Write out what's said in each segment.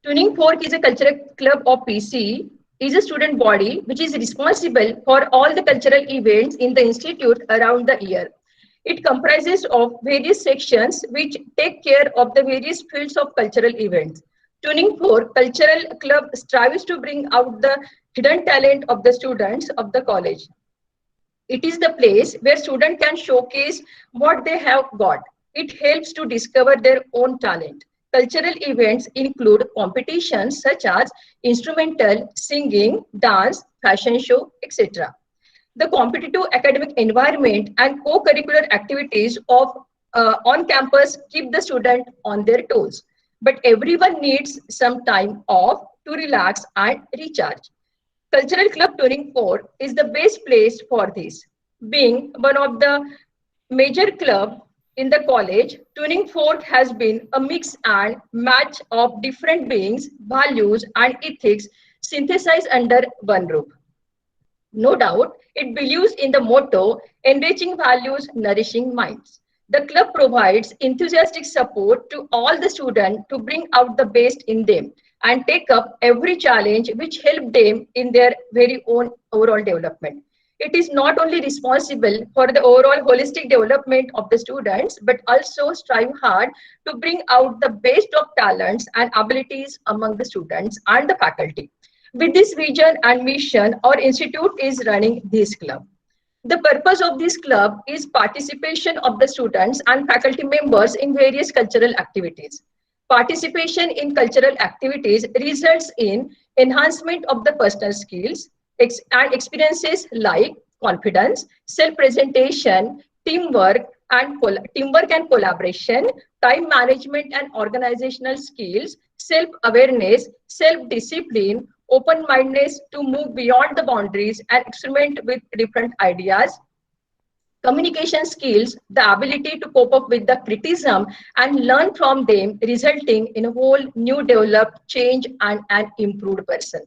Tuning Fork is a cultural club of PC, is a student body which is responsible for all the cultural events in the institute around the year. It comprises of various sections which take care of the various fields of cultural events. Tuning Fork Cultural Club strives to bring out the hidden talent of the students of the college. It is the place where students can showcase what they have got. It helps to discover their own talent. Cultural events include competitions such as instrumental, singing, dance, fashion show, etc. The competitive academic environment and co-curricular activities of on campus keep the student on their toes. But everyone needs some time off to relax and recharge. Cultural Club Tuning Fork is the best place for this. Being one of the major club in the college, Tuning Fork has been a mix and match of different beings, values, and ethics synthesized under one roof. No doubt, it believes in the motto, enriching values, nourishing minds. The club provides enthusiastic support to all the students to bring out the best in them and take up every challenge which help them in their very own overall development. It is not only responsible for the overall holistic development of the students, but also strive hard to bring out the best of talents and abilities among the students and the faculty. With this vision and mission, our institute is running this club. The purpose of this club is participation of the students and faculty members in various cultural activities. Participation in cultural activities results in enhancement of the personal skills and experiences like confidence, self-presentation, teamwork and collaboration, time management and organizational skills, self-awareness, self-discipline, open-mindedness to move beyond the boundaries and experiment with different ideas, communication skills, the ability to cope up with the criticism and learn from them, resulting in a whole new developed change and an improved person.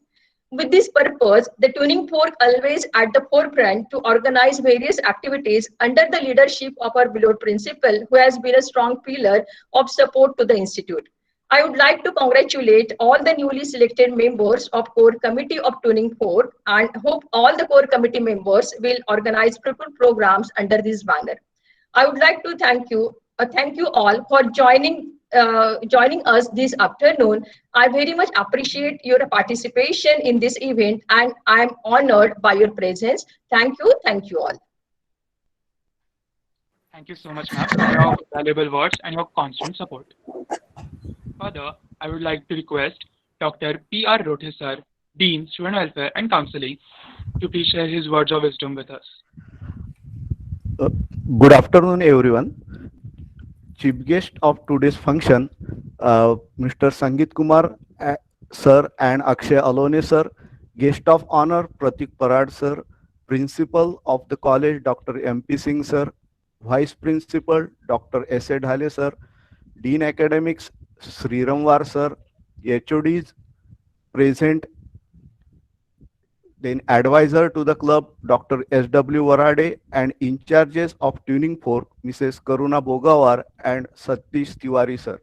With this purpose, the Tuning Fork always at the forefront to organize various activities under the leadership of our beloved principal, who has been a strong pillar of support to the institute. I would like to congratulate all the newly selected members of Core Committee of Tuning Fork and hope all the Core Committee members will organize fruitful programs under this banner. I would like to thank you all for joining us this afternoon. I very much appreciate your participation in this event, and I am honored by your presence. Thank you all. Thank you so much, ma'am, for your valuable words and your constant support. Further, I would like to request Dr. P.R. Rothe sir, Dean, Student Welfare and Counseling, to please share his words of wisdom with us. Uh, Good afternoon, everyone. Chief guest of today's function, Mr. Sangeet Kumar sir and Akshay Alone sir. Guest of honor, Pratik Parad sir. Principal of the college, Dr. M.P. Singh sir. Vice Principal, Dr. S.A. Dhale sir. Dean Academics, Sri Ramwar sir. HODs present. Then advisor to the club, Dr. S.W. Warade, and in charges of Tuning Fork, Mrs. Karuna Bogawar and Satish Tiwari sir.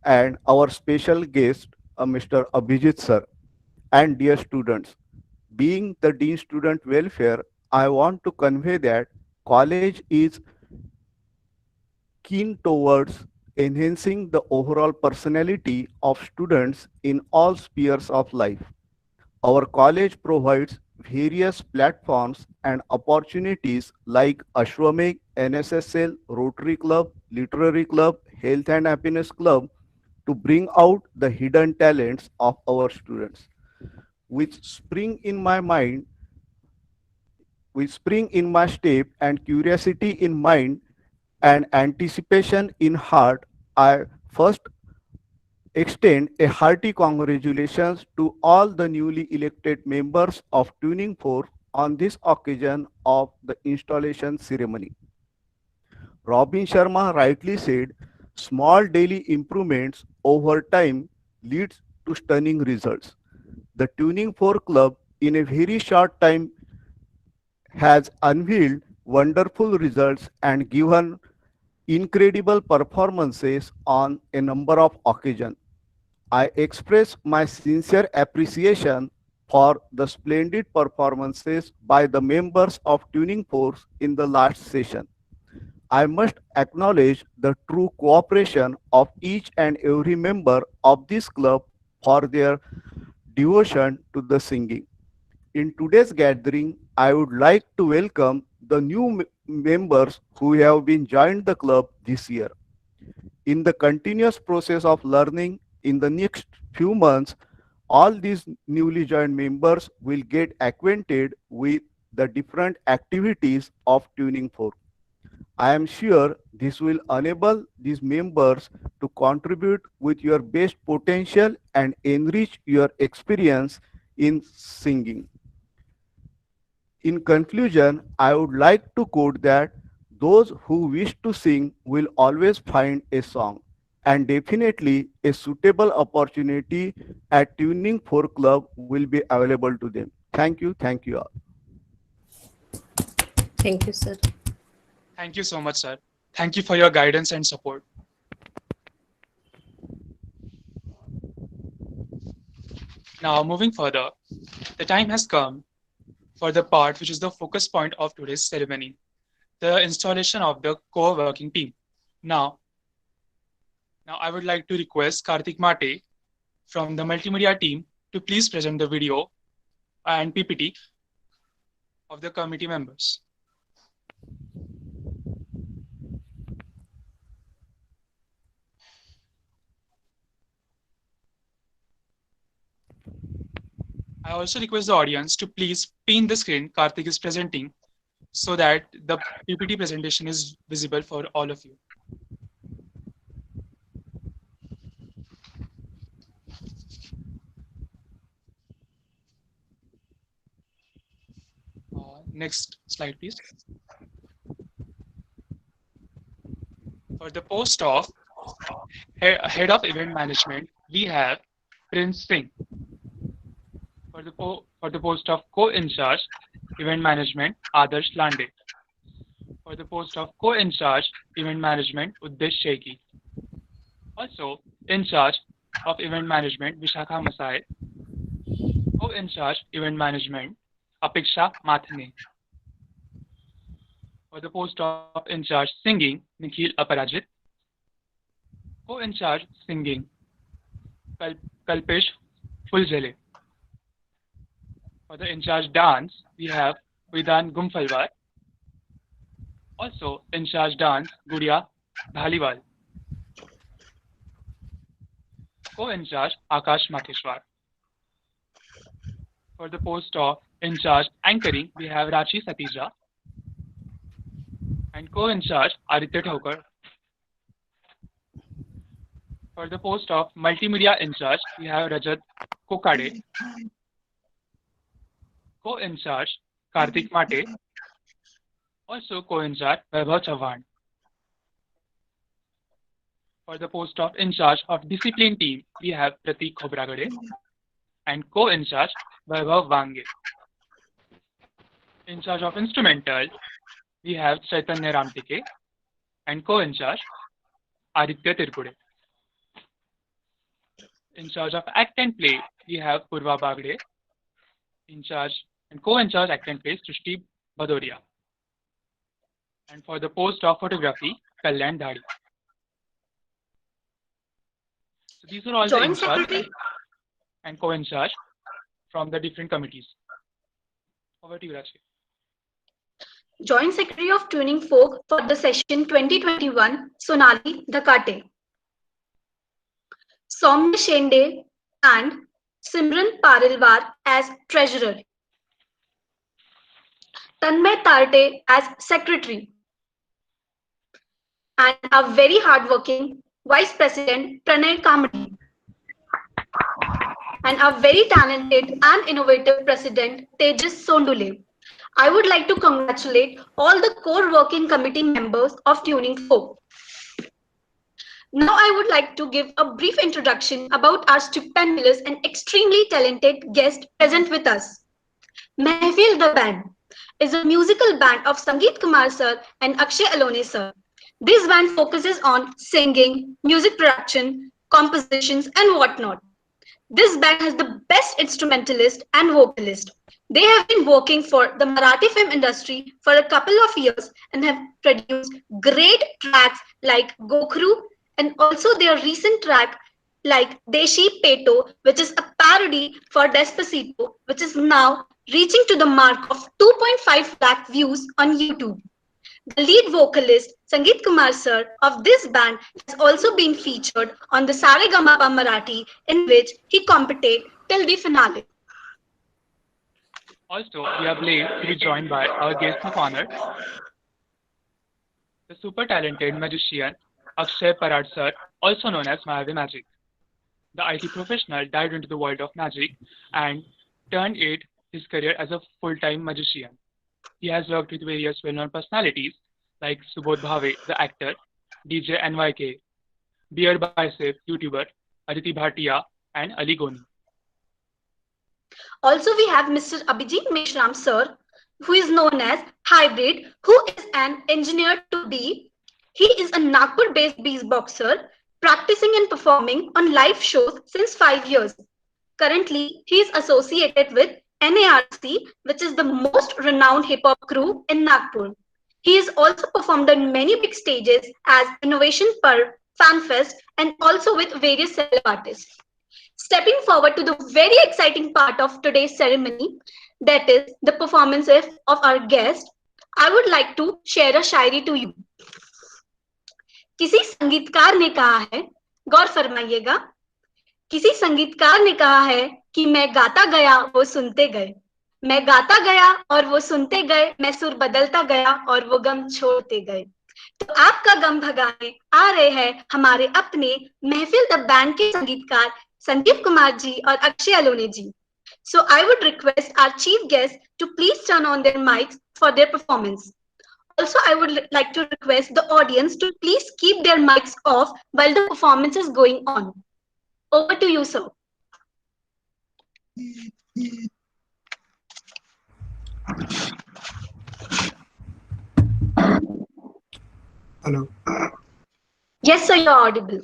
And our special guest, Mr. Abhijit sir. And dear students, being the Dean Student Welfare, I want to convey that college is keen towards enhancing the overall personality of students in all spheres of life. Our college provides various platforms and opportunities like Ashwamedh, NSSL, Rotary Club, Literary Club, Health and Happiness Club to bring out the hidden talents of our students. Which spring in my mind, which spring in my step and curiosity in mind and anticipation in heart, I first extend a hearty congratulations to all the newly elected members of Tuning Fork on this occasion of the installation ceremony. Robin Sharma rightly said, small daily improvements over time leads to stunning results. The Tuning Fork Club in a very short time has unveiled wonderful results and given incredible performances on a number of occasions. I express my sincere appreciation for the splendid performances by the members of Tuning Force in the last session. I must acknowledge the true cooperation of each and every member of this club for their devotion to the singing. In today's gathering, I would like to welcome the new members who have been joined the club this year. In the continuous process of learning in the next few months, all these newly joined members will get acquainted with the different activities of Tuning Fork. I am sure this will enable these members to contribute with your best potential and enrich your experience in singing. In conclusion, I would like to quote that those who wish to sing will always find a song, and definitely a suitable opportunity at Tuning for Club will be available to them. Thank you all. Thank you, sir. Thank you so much, sir. Thank you for your guidance and support. Now, moving further, the time has come for the part which is the focus point of today's ceremony, the installation of the core working team. Now I would like to request Karthik Mate from the multimedia team to please present the video and PPT of the committee members. I also request the audience to please pin the screen Karthik is presenting so that the PPT presentation is visible for all of you. Next slide, please. For the post of head of event management, we have Prince Singh. For the post of co-in-charge event management, Adarsh Lande. For the post of co-in-charge event management, Uddesh Sheikhi. Also, in charge of event management, Vishakha Masai. Co-in-charge event management, Apeksha Mathane. For the post of in-charge singing, Nikhil Aparajit. Co-in-charge singing, Kalpesh Fuljale. For the in-charge dance, we have Vidhan Gumfalwar. Also, in-charge dance, Guria Dhaliwal. Co-in-charge, Akash Matheshwar. For the post of in-charge anchoring, we have Rachi Satija. And co-in-charge, Aditya Thokar. For the post of multimedia in-charge, we have Rajat Kokade. Co-in-charge, Karthik Mate. Also co-in-charge, Vaibhav Chauhan. For the post of in-charge of discipline team, we have Pratik Khobragade. And co-in-charge, Vaibhav Wange. In charge of instrumental, we have Chaitanya Ramtike. And co-in-charge, Aditya Tirkude. In charge of act and play, we have Purva Bagde. In charge and co-in-charge act and play, Srishti Bhadoria. And for the post of photography, Kalyan Dhari. So these are all the in-charge and co-in-charge from the different committees. Over to you, Rachi. Joint Secretary of Tuning Folk for the session 2021, Sonali Dhakate. Soumya Shende and Simran Parilwar as Treasurer. Tanmay Tarte as Secretary. And a very hardworking Vice President, Pranay Kamadi. And a very talented and innovative President, Tejas Sondule. I would like to congratulate all the core working committee members of Tuning Folk. Now I would like to give a brief introduction about our stupendous and extremely talented guest present with us. Mehfil the Band is a musical band of Sangeet Kumar sir and Akshay Alone sir. This band focuses on singing, music production, compositions, and whatnot. This band has the best instrumentalist and vocalist. They have been working for the Marathi film industry for a couple of years and have produced great tracks like Gokhru and also their recent track like Deshi Peto, which is a parody for Despacito, which is now reaching to the mark of 2.5 lakh views on YouTube. The lead vocalist, Sangeet Kumar sir, of this band has also been featured on the Saregama Marathi, in which he competed till the finale. Also, we are blessed to be joined by our guest of honor, the super talented magician Akshay Parad sir, also known as Mahavir Magic. The IT professional dived into the world of magic and turned it his career as a full-time magician. He has worked with various well-known personalities like Subodh Bhave, the actor, DJ NYK, Beard Bicep, YouTuber, Aditi Bhatia, and Ali Goni. Also, we have Mr. Abhijit Meshram sir, who is known as Hybrid, who is an engineer to be. He is a Nagpur-based beatboxer, practicing and performing on live shows since 5 years. Currently, he is associated with NARC, which is the most renowned hip-hop crew in Nagpur. He has also performed on many big stages as Innovation Per, FanFest, and also with various celeb artists. Stepping forward to the very exciting part of today's ceremony, that is the performances of our guest, I would like to share a Shayari to you. किसी संगीतकार ने कहा है, गौर फरमाइएगा, किसी संगीतकार ने कहा है कि मैं गाता गया वो सुनते गए, मैं गाता गया और वो सुनते गए, मैं सुर बदलता गया और वो गम छोड़ते गए. तो आपका गम भगाने आ रहे हैं हमारे अपने महफिल द बैंड के संगीतकार Sanjeev Kumar ji or Akshay Alone ji. So I would request our chief guests to please turn on their mics for their performance. Also, I would like to request the audience to please keep their mics off while the performance is going on. Over to you, sir. Hello. Yes, sir, you're audible.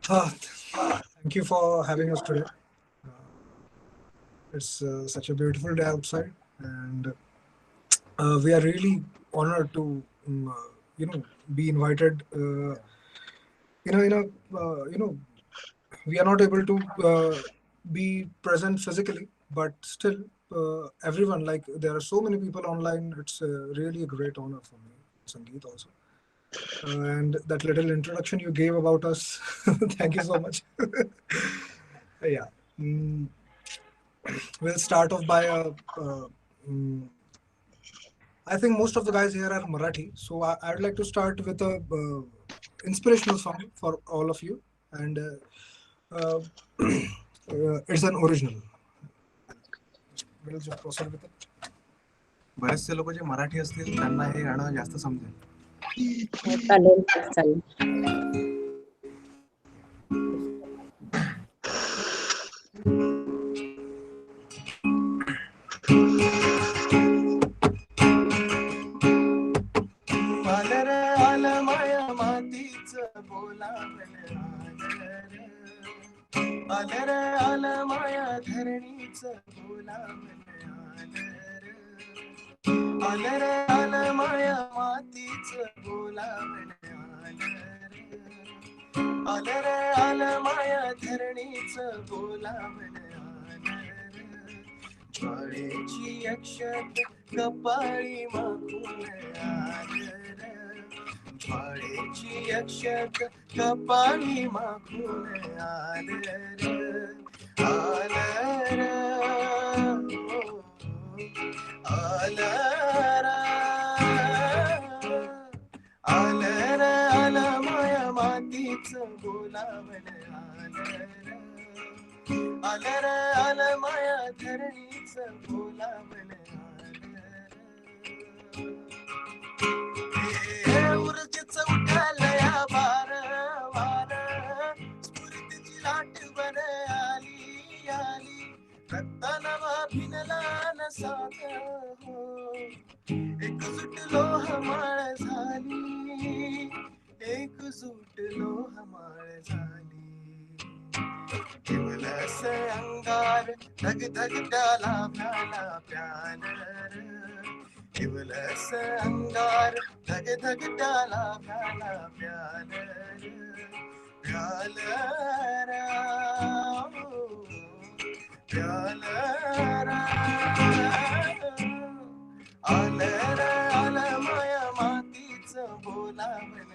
Thank you for having us today. It's such a beautiful day outside, and we are really honored to, be invited. We are not able to be present physically, but still, everyone, like there are so many people online. It's really a great honor for me, Sangeet also. And that little introduction you gave about us, thank you so much. Yeah. We'll start off by I think most of the guys here are Marathi, so I would like to start with a inspirational song for all of you, and it's an original. We'll just proceed with it. बरेचसे लोक जे मराठी असतील त्यांना हे गाणं जास्त समजेल. चालेल चालेल. आलर आल माया धरणीच आलर आल माया मातीच बोलावण आलर आल माया धरणीच बोलावण ज्वाळेची अक्षत कपाळी मागून आलर ज्वाळेची अक्षत कपाळी मागून आलर आलर आलर आलर आल माया मातीच बोलावण आलर आल माया धरणीच बोलावण उर्जेच उठालया वार वार स्फूर्तीची लाट बर आली आली रक्तानवा भिनला न साग हो एक सुटलो हमाळ झाली एक धग धग प्याला प्याला प्यालर केवलस अंगार धग धग प्याला प्याला प्यालर प्यालर प्यालर आलर आलमय मातीच बोलावन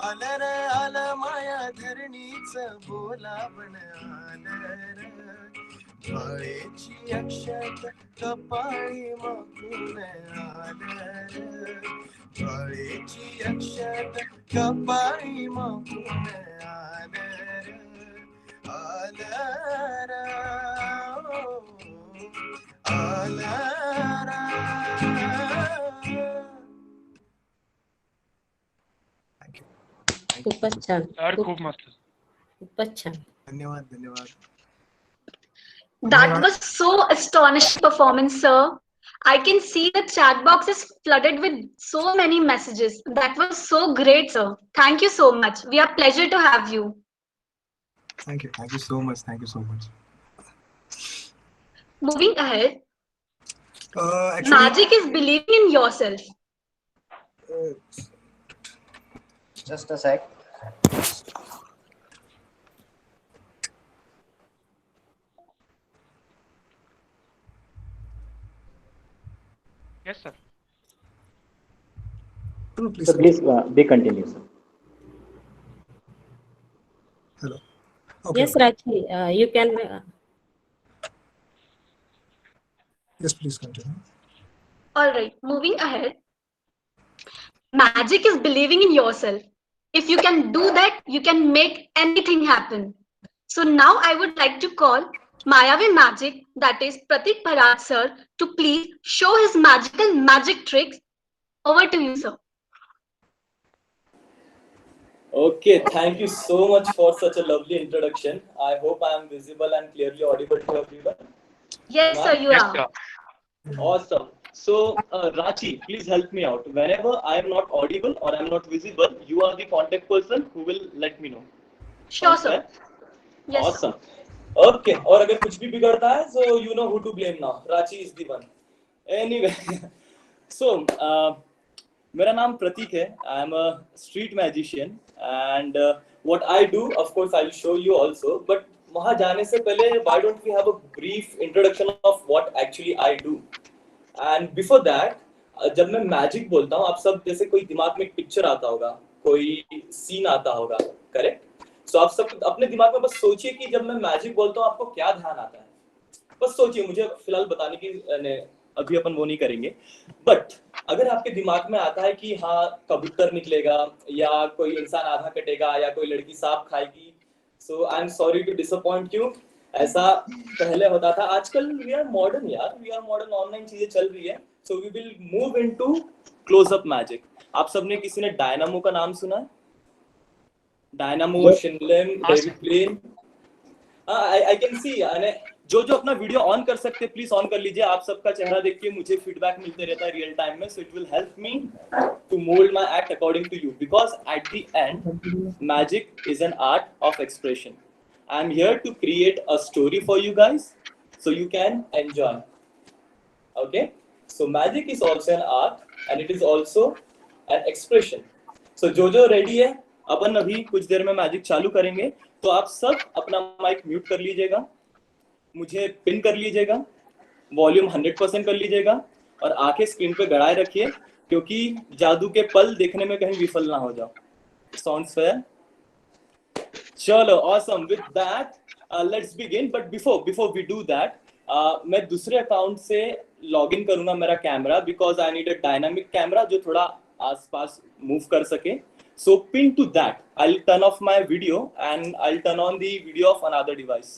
आलर आलमय धरणीच बोलावन आलर ज्वाळेची अक्षत कपाळी मागून आलर ज्वाळेची अक्षत कपाळी मागून आलर आलर आलर खूपच छान. सर खूप मस्त. खूपच छान. धन्यवाद धन्यवाद. That was so astonishing performance, sir. I can see the chat box is flooded with so many messages. That was so great, sir. Thank you so much. We are pleasure to have you. Thank you so much. Thank you so much. Moving ahead, Actually, magic is believing in yourself. Just a sec. Yes, sir. no, please. So please be continued, sir. Hello. Okay. Yes, Rachi, you can. Yes, please continue. All right, moving ahead. Magic is believing in yourself. If you can do that, you can make anything happen. So now I would like to call Mayavi Magic, that is Pratik Bharat sir, to please show his magic tricks. Over to you, sir. Okay, thank you so much for such a lovely introduction. I hope I am visible and clearly audible to everyone. Yes, sir, you Yes, are. sir. Awesome. So, Rachi, please help me out. Whenever I am not audible or I am not visible, you are the contact person who will let me know. Sure, Sounds sir. fair? Yes, Awesome. Okay. और अगर कुछ भी बिगड़ता है, so you know who to blame now. Rachi is the one. Anyway, so मेरा नाम प्रतीक है. I am a street magician, and what I do, of course, I will show you also. But वहाँ जाने से पहले, why don't we have a brief introduction of what actually I do? And before that, जब मैं magic बोलता हूँ, आप सब जैसे कोई दिमाग में एक पिक्चर आता होगा, कोई सीन आता होगा, करेक्ट? सो आप सब अपने दिमाग में बस सोचिए कि जब मैं मैजिक बोलता हूँ आपको क्या ध्यान आता है. बस सोचिए, मुझे फिलहाल बताने की अभी अपन वो नहीं करेंगे. बट अगर आपके दिमाग में आता है कि हाँ कबूतर निकलेगा या कोई इंसान आधा कटेगा या कोई लड़की सांप खाएगी, so I am sorry to disappoint you. ऐसा पहले होता था. आजकल वी आर मॉडर्न यार, वी आर मॉडर्न, ऑनलाइन चीजें चल रही है. So we will move into close up magic. आप सबने किसी ने डायनामो का नाम सुना है? Dynamo, Shin Lim, David Blaine. I can see. जो अपना वीडियो ऑन कर सकते प्लीज ऑन कर लीजिए. आप सबका चेहरा देख के मुझे फीडबैक मिलते रहता है रियल टाइम में. So it will help me to mould my act according to you, because at the end magic is an art of expression. I am here to create a story for you guys so you can enjoy. Okay? So magic is also an art and it is also an expression. So जो ready है, अपन अभी कुछ देर में magic चालू करेंगे. तो आप सब अपना माइक म्यूट कर लीजिएगा, मुझे पिन कर लीजिएगा, वॉल्यूम 100% कर लीजिएगा और आंखें स्क्रीन पे गड़ाए रखिए, क्योंकि जादू के पल देखने में कहीं विफल ना हो जाओ. Sounds fair? चलो, awesome. With that, let's begin. But before we do that, मैं दूसरे अकाउंट से लॉग इन करूंगा मेरा camera, because I need a dynamic camera जो थोड़ा आसपास मूव कर सके. So pin to that, I'll turn off my video and I'll turn on the video of another device.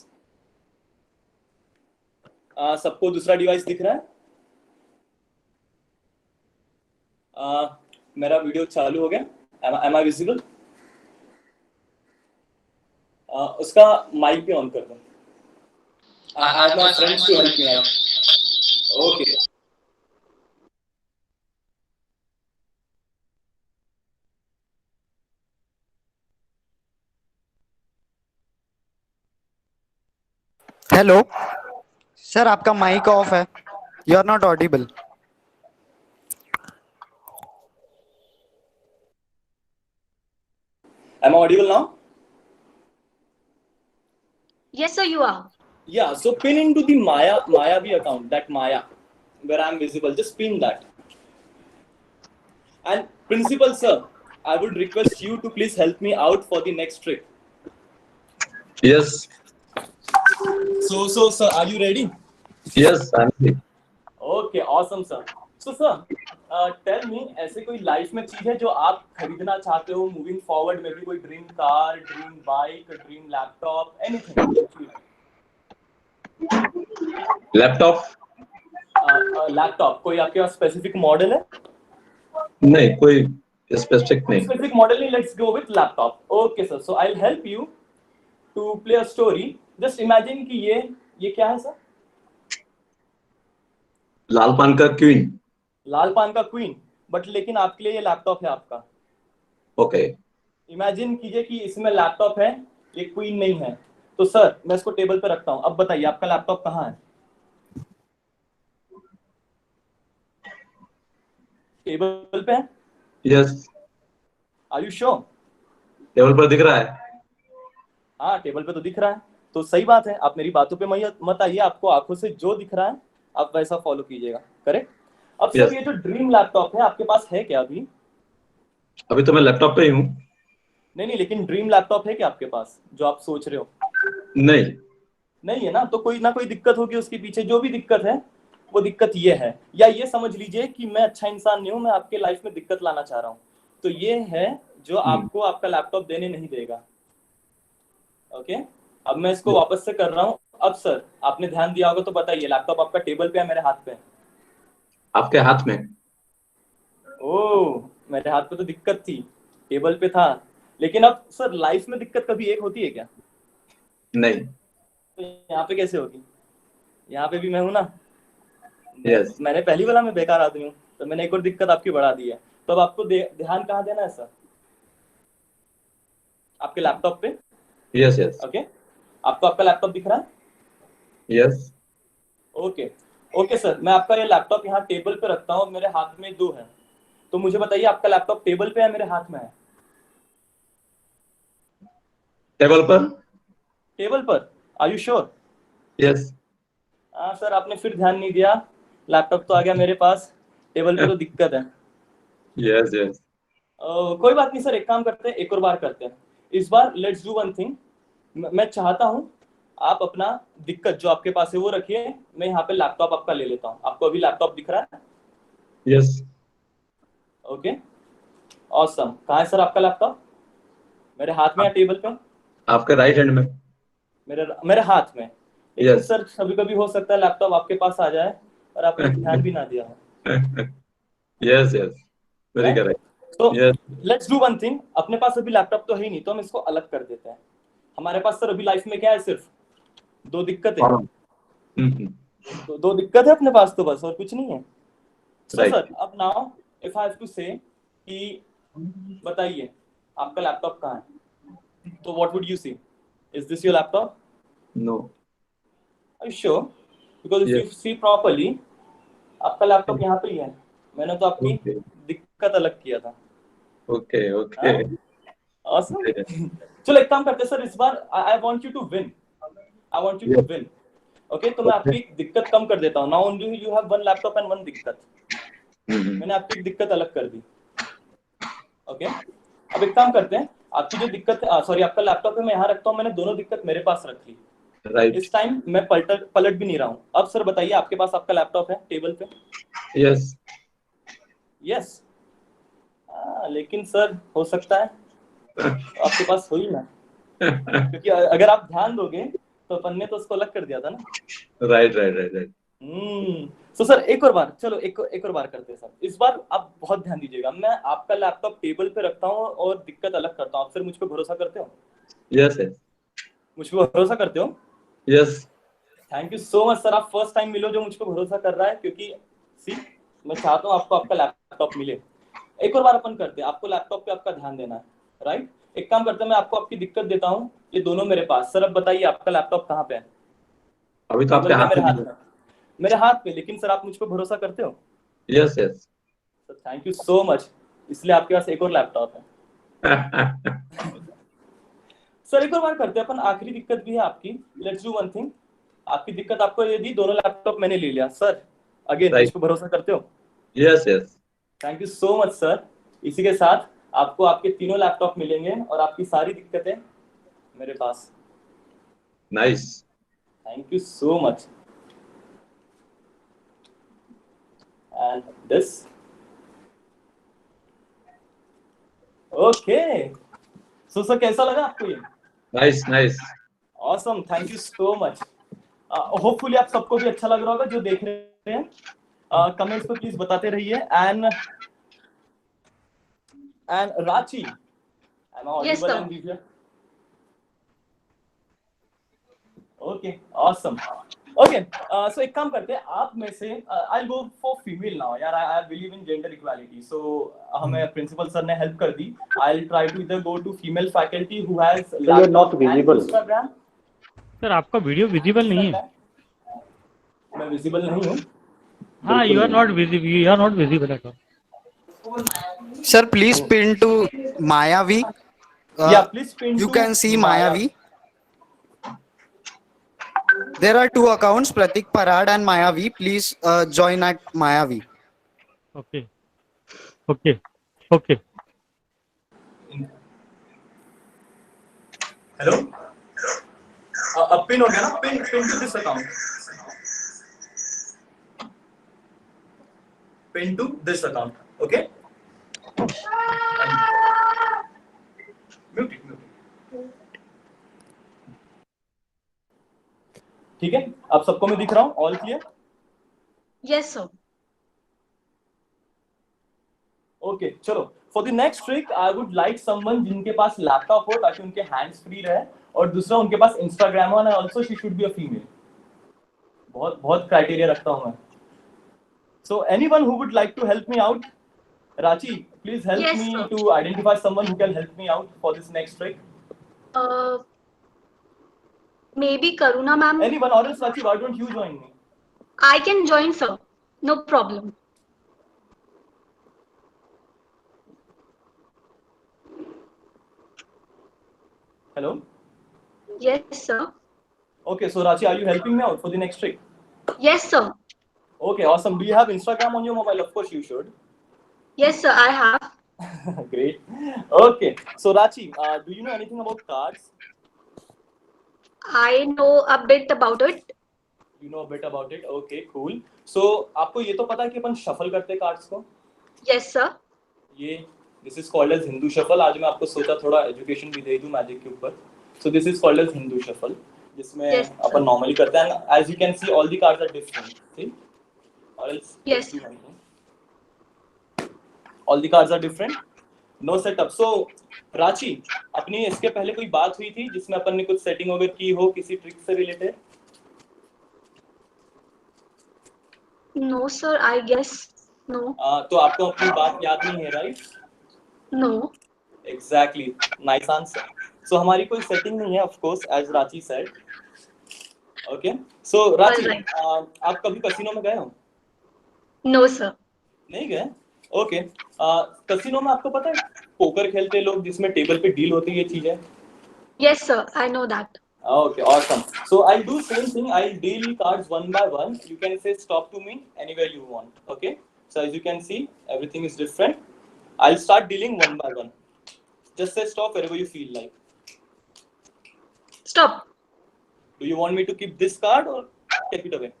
सबको दूसरा डिवाइस दिख रहा है? मेरा वीडियो चालू हो गया. Am I visible? उसका माइक भी ऑन कर दो. I have my friends to help me out. Okay. Hello, sir आपका माइक ऑफ है। You are not audible. Am I audible now? Yes, sir, you are. Yeah, so pin into the Mayavi account, that Maya, where I'm visible. Just pin that. And principal sir, I would request you to please help me out for the next trick. Yes. So sir, are you ready? Yes, I'm ready. Okay, awesome sir. So sir, tell me ऐसे कोई life में चीज है जो आप खरीदना चाहते हो मूविंग फॉरवर्ड में भी, कोई dream car, dream bike, dream laptop, anything? Laptop? Laptop कोई आपके पास स्पेसिफिक मॉडल है? नहीं, कोई स्पेसिफिक नहीं। Specific model, let's go with laptop. Okay sir, so I'll help you to play a story. Just imagine कि ये क्या है सर? लाल पान का क्वीन। लाल पान का क्वीन, बट लेकिन आपके लिए ये लैपटॉप है आपका। ओके। इमेजिन कीजिए कि इसमें लैपटॉप है, ये क्वीन नहीं है। तो सर मैं इसको टेबल पे रखता हूँ, अब बताइए आपका लैपटॉप कहाँ है? टेबल पे है? Yes. Are you sure? Table पर दिख रहा है। हाँ टेबल पे तो दिख रहा है, तो सही बात है। आप मेरी बातों पे मत आइए, आपको आंखों से जो दिख रहा है आप वैसा फॉलो कीजिएगा, करेक्ट? अब सर ये जो ड्रीम लैपटॉप है आपके पास है क्या अभी? अभी तो मैं लैपटॉप पे ही हूँ। नहीं, लेकिन ड्रीम लैपटॉप है क्या आपके पास जो आप सोच रहे हो? नहीं है ना, तो कोई ना कोई दिक्कत होगी उसके पीछे। जो भी दिक्कत है वो दिक्कत ये है, या ये समझ लीजिए कि मैं अच्छा इंसान नहीं हूँ, मैं आपके लाइफ में दिक्कत लाना चाह रहा हूँ। तो ये है जो आपको आपका लैपटॉप देने नहीं देगा। ओके, अब मैं इसको वापस से कर रहा हूँ। अब सर आपने ध्यान दिया होगा तो बताइए, लैपटॉप आपका टेबल पे है मेरे हाथ पे? आपके हाथ में? ओह, मेरे हाथ पे तो दिक्कत थी, टेबल पे था। लेकिन अब सर लाइफ में दिक्कत कभी एक होती है क्या? नहीं। तो यहाँ पे कैसे होगी? यहाँ पे भी मैं हूँ ना। यस। मैंने पहली वाला में बेकार आदमी हूँ, तो मैंने एक और दिक्कत आपकी बढ़ा दी है। तो अब आपको ध्यान कहाँ देना है सर? आपके लैपटॉप पे? Yes yes. ओके, आपको आपका लैपटॉप दिख रहा है? यस। ओके सर, मैं आपका ये लैपटॉप यहाँ टेबल पे रखता हूँ, मेरे हाथ में 2 है। तो मुझे बताइए आपका लैपटॉप टेबल पे है मेरे हाथ में है? टेबल पर। टेबल पर, आर यू श्योर? यस। हाँ सर, आपने फिर ध्यान नहीं दिया। लैपटॉप तो आ गया मेरे पास, टेबल पे तो दिक्कत है। Yes yes. कोई बात नहीं सर, एक काम करते हैं, एक और बार करते हैं। इस बार लेट्स डू वन थिंग। मैं चाहता हूँ आप अपना दिक्कत जो आपके पास है वो रखिए, मैं यहाँ पे लैपटॉप आपका ले लेता हूँ। आपको अभी लैपटॉप दिख रहा है? यस। Okay, awesome. कहाँ है सर आपका लैपटॉप? मेरे हाथ में या टेबल पे? आपके राइट हैंड में। मेरे हाथ में। लेकिन Yes. सर कभी कभी हो सकता है लैपटॉप आपके पास आ जाए और आपने ध्यान भी ना दिया हो। Yes yes, very correct. तो लेट्स डू वन थिंग, अपने पास अभी लैपटॉप तो है ही नहीं, तो हम इसको अलग कर देते हैं। हमारे पास सर अभी लाइफ में क्या है? सिर्फ 2 दिक्कतें। तो 2 दिक्कत है अपने पास, तो बस और कुछ नहीं है। सर अब now if I have to say कि बताइए आपका लैपटॉप कहाँ है, तो what would you see? Is this your laptop? No. Are you sure? Because if you see properly आपका लैपटॉप यहाँ पे ही है। मैंने तो आपकी दिक्कत अलग किया था। Okay okay, awesome. चलो एक काम करते हैं सर, इस बार I want you to win. I want you to win. Okay, तो मैं आपकी दिक्कत कम कर देता हूँ। Now only you have 1 laptop and 1 दिक्कत। मैंने आपकी दिक्कत अलग कर दी। ओके, अब एक काम करते हैं, आपकी जो दिक्कत है, सॉरी आपका लैपटॉप है मैं यहाँ रखता हूँ, मैंने दोनों दिक्कत मेरे पास रख ली। राइट। इस टाइम मैं पलट भी नहीं रहा हूँ। अब सर बताइए आपके पास आपका लैपटॉप है टेबल पे? यस। यस। लेकिन सर हो सकता है आपके पास हो ही ना, क्योंकि अगर आप ध्यान दोगे तो अपन ने तो उसको अलग कर दिया था ना। Right right right right. तो सर एक और बार, चलो एक और बार करते हैं सर। इस बार आप बहुत ध्यान दीजिएगा, मैं आपका लैपटॉप टेबल पे रखता हूँ और दिक्कत अलग करता हूँ। आप सर मुझ पे भरोसा करते हो? Yes yes. मुझ पे भरोसा करते हो? Yes. Thank you so much sir, आप फर्स्ट टाइम मिलो जो मुझ पे भरोसा कर रहा है, क्योंकि सी मैं चाहता हूँ आपको आपका लैपटॉप मिले। एक और बार अपन करते हैं, आपको लैपटॉप पे आपका ध्यान देना है, राइट? एक काम करते हैं, मैं आपको आपकी दिक्कत देता हूँ, ये दोनों मेरे पास। सर अब बताइए आपका लैपटॉप कहाँ पे है? अभी तो आपके Google Pay हाथ मेरे हाथ में में, मेरे हाथ पे, लेकिन सर आप मुझ पर भरोसा करते हो? Yes yes sir thank you so much, इसलिए आपके पास एक और लैपटॉप है। सर एक और बार करते हैं अपन, आखिरी दिक्कत भी है आपकी। लेट्स डू वन थिंग, आपकी दिक्कत आपको ये दी, दोनों लैपटॉप मैंने ले लिया। सर अगेन मुझ राइट पर भरोसा करते हो? Yes yes thank you so much sir. इसी के साथ आपको आपके तीनों लैपटॉप मिलेंगे और आपकी सारी दिक्कतें मेरे पास। Nice thank you so much. And this okay. So sir कैसा लगा आपको ये? Nice nice awesome, thank you so much. Hopefully आप सबको भी अच्छा लग रहा होगा जो देख रहे हैं। कमेंट्स पे प्लीज बताते रहिए। And Ranchi, am I Yes, audible sir. and visual? Okay, awesome. Okay, so एक काम करते हैं, आप में से I'll go for female now. यार I believe in gender equality. So हमें principal sir ने help कर दी. I'll try to either go to female faculty who has laptop and Instagram. Sir आपका वीडियो विजिबल नहीं है। मैं visible नहीं हूँ। हाँ, you are not visible. You are not visible at all. Sir, please pin to Mayavi. Yeah, please pin You to can see Maya. Mayavi. There are two accounts, Pratik Parad and Mayavi. Please join at Mayavi. Okay. Okay. Okay. Hello. Pin हो गया ना? Pin to this account. Pin to this account. Okay. Mute it. ठीक है, आप सबको मैं दिख रहा हूँ? All clear? Yes, sir. Okay, चलो। For the next trick, I would like someone जिनके पास लैपटॉप हो ताकि उनके hands free रहे, और दूसरा उनके पास Instagram हो, and also she should be a female. बहुत criteria रखता हूँ मैं। So anyone who would like to help me out, Rachi, please help Yes, me sir. to identify someone who can help me out for this next trick. Maybe Karuna ma'am. Anyone, or else Rachi, why don't you join me? I can join, sir. No problem. Hello? Yes, sir. Okay, so Rachi, are you helping me out for the next trick? Yes, sir. Okay, awesome. Do you have Instagram on your mobile? Of course you should. Yes, sir, I have. Great. Okay, so Rachi, do you know anything about cards? I know a bit about it. You know a bit about it. Okay, cool. So आपको ये तो पता है कि अपन shuffle करते हैं cards को? Yes, sir. ये this is called as Hindu shuffle. आज मैं आपको सोचा थोड़ा education भी दे दूँ magic के ऊपर. So this is called as Hindu shuffle, जिसमें Yes, अपन normally करते हैं. As you can see, all the cards are different. See? Or else Yes. all the cards are different. No setup. So Rachi, अपनी इसके पहले कोई बात हुई थी जिसमें अपन ने कुछ सेटिंग वगैरह की हो किसी ट्रिक से related? No, sir, I guess no. तो आपको अपनी बात याद नहीं है, right? No. Exactly. Nice answer. So हमारी कोई सेटिंग नहीं है, of course, as Rachi said. Okay. So Rachi, Alright. आप कभी कसिनो में गए हो? No, sir. नहीं गए? Okay. कसिनो में आपको पता है पोकर खेलते हैं लोग जिसमें टेबल पे डील होती है ये चीजें? Yes, sir, I know that. Okay, awesome. So I'll do same thing. I'll deal cards one by one. You can say stop to me anywhere you want. Okay. So as you can see, everything is different. I'll start dealing one by one. Just say stop wherever you feel like. Stop. Do you want me to keep this card or take it away?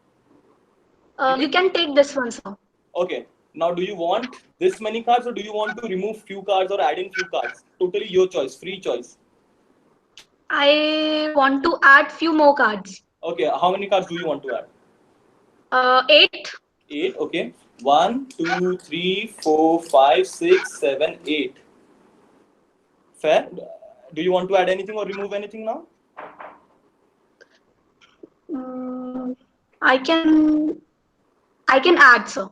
You can take this one, sir. Okay. Now, do you want this many cards or do you want to remove few cards or add in few cards? Totally your choice, free choice. I want to add few more cards. Okay. How many cards do you want to add? 8. 8. Okay. 1, 2, 3, 4, 5, 6, 7, 8. Fair. Do you want to add anything or remove anything now? I can add, sir.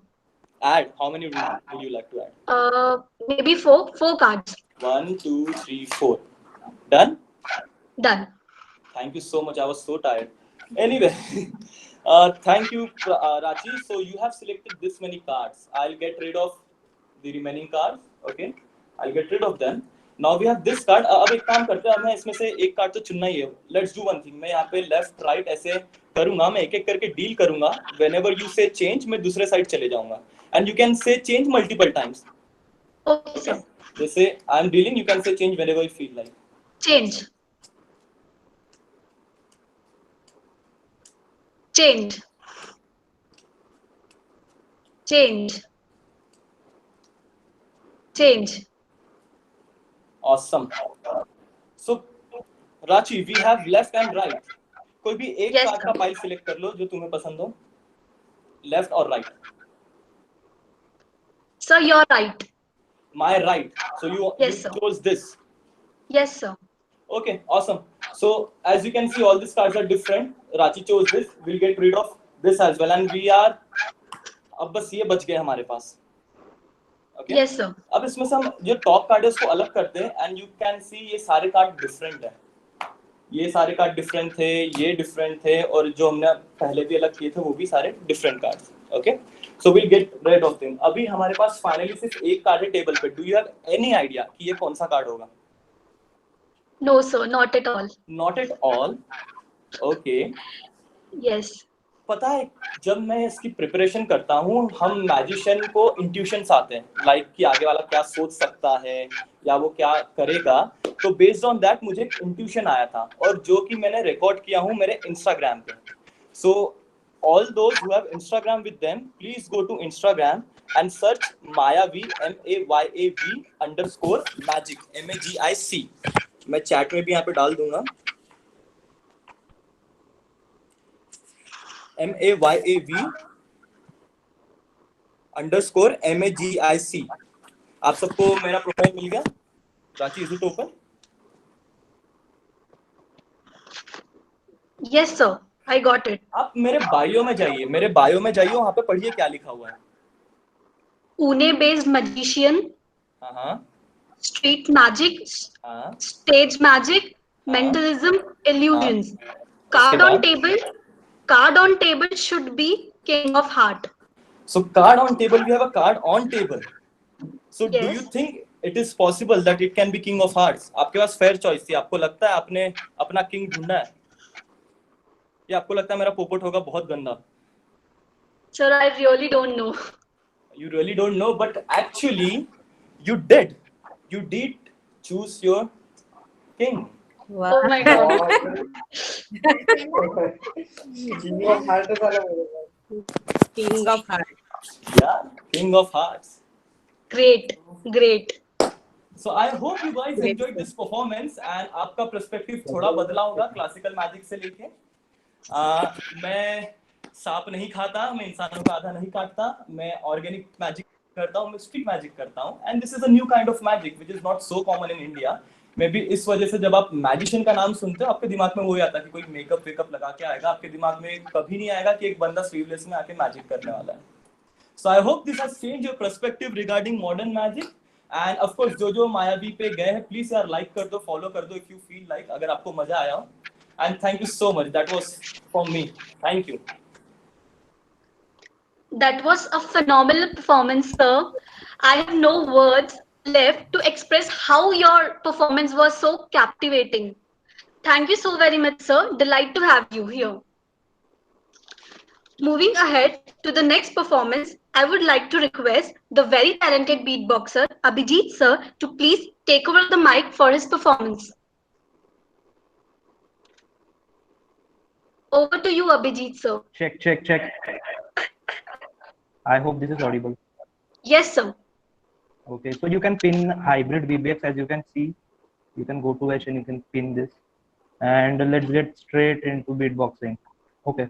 Add. How many would you like to add? Maybe 4 cards. 1, 2, 3, 4. Done? Done. Thank you so much. I was so tired. Anyway, thank you, Rachi. So you have selected this many cards. I'll get rid of the remaining cards. Okay, I'll get rid of them. Now we have this card. अब एक काम करते हैं, हमें इसमें से एक card तो चुनना ही है. Let's do one thing. मैं यहाँ पे left right ऐसे करूँगा. मैं एक-एक करके deal करूँगा. Whenever you say change, मैं दूसरे side चले जाऊँगा. And you can say change multiple times. Okay, sir. जैसे I'm dealing, you can say change whenever you feel like. Change. Change. Change. Change. Awesome. So, Rachi, we have left and right. कोई भी एक Yes, card का file select कर लो जो तुम्हें पसंद हो. Left or right? Sir, you're right. My right. So you Yes, sir. chose this. Yes, sir. Okay, awesome. So as you can see, all these cards are different. Rachi chose this. We'll get rid of this as well, and we are. अब बस ये बच गए हमारे पास. Okay. Yes, sir. अब इसमें से हम जो टॉप कार्ड है उसको अलग करते हैं, and you can see ये सारे कार्ड डिफरेंट है. ये सारे कार्ड डिफरेंट थे, ये डिफरेंट थे, और जो हमने पहले भी अलग किए थे वो भी सारे different cards. Okay, so we'll get rid of them. अभी हमारे पास फाइनली सिर्फ एक कार्ड है टेबल पे. Do you have any idea कि ये कौन सा कार्ड होगा? No, sir, not at all. Not at all. Okay, Yes. पता है जब मैं इसकी प्रिपरेशन करता हूँ, हम मैजिशियन को इंट्यूशंस आते हैं, लाइक कि आगे वाला क्या सोच सकता है या वो क्या करेगा. तो बेस्ड ऑन दैट मुझे एक इंट्यूशन आया था, और जो कि मैंने रिकॉर्ड किया हूँ मेरे इंस्टाग्राम पे. So all those who have Instagram with them, please go to Instagram and search Mayavi MAYAV_magic MAGIC. मैं चैट में भी यहाँ पे डाल दूंगा. MAYAV_MAGIC. आप सबको मेरा प्रोफाइल मिल गया? राची, is it open? Yes, sir. I got it. आप मेरे बायो में जाइए, वहां पे पढ़िए क्या लिखा हुआ है. Pune-based magician, हाँ, street magic, हाँ. stage magic, mentalism, illusions. उसके बाद? Card on table should be king of heart. So card on table, we have a card on table. So do Yes. you think it is possible that it can be king of hearts? आपके पास fair choice थी. आपको लगता है आपने अपना king ढूंढा है, या आपको लगता है मेरा पोपट होगा बहुत गंदा? Sir, I really don't know. You really don't know, but actually you did. You did choose your king. Wow. Oh my God. King of Hearts. Yeah, king of hearts. Great, great. So I hope you guys enjoyed this performance and आपका perspective थोड़ा बदला होगा classical magic से लेके. मैं सांप नहीं खाता, मैं इंसानों का आधा नहीं काटता, मैं ऑर्गेनिक मैजिक करता हूँ, मैं स्ट्रीट मैजिक करता हूँ, and this is a new kind of magic which is not so common in India. May be इस वजह से जब आप मैजिशियन का नाम सुनते हो आपके दिमाग में वही आता है कि कोई मेकअप वेकअप लगा के आएगा. आपके दिमाग में कभी नहीं आएगा कि एक बंदा स्लीवलेस में आके मैजिक करने वाला है. So I hope this has changed your perspective regarding modern magic. And of course जो मायावी पे गए हैं, प्लीज यार लाइक कर दो, फॉलो कर दो इफ यू फील लाइक, अगर आपको मजा आया हो. And thank you so much. That was from me. Thank you. That was a phenomenal performance, sir. I have no words left to express how your performance was so captivating. Thank you so very much, sir. Delight to have you here. Moving ahead to the next performance, I would like to request the very talented beatboxer Abhijit sir to please take over the mic for his performance. Over to you, Abhijit sir. Check. I hope this is audible. Yes, sir. Okay, so you can pin hybrid VBX, as you can see. You can go to H and you can pin this. And let's get straight into beatboxing. Okay.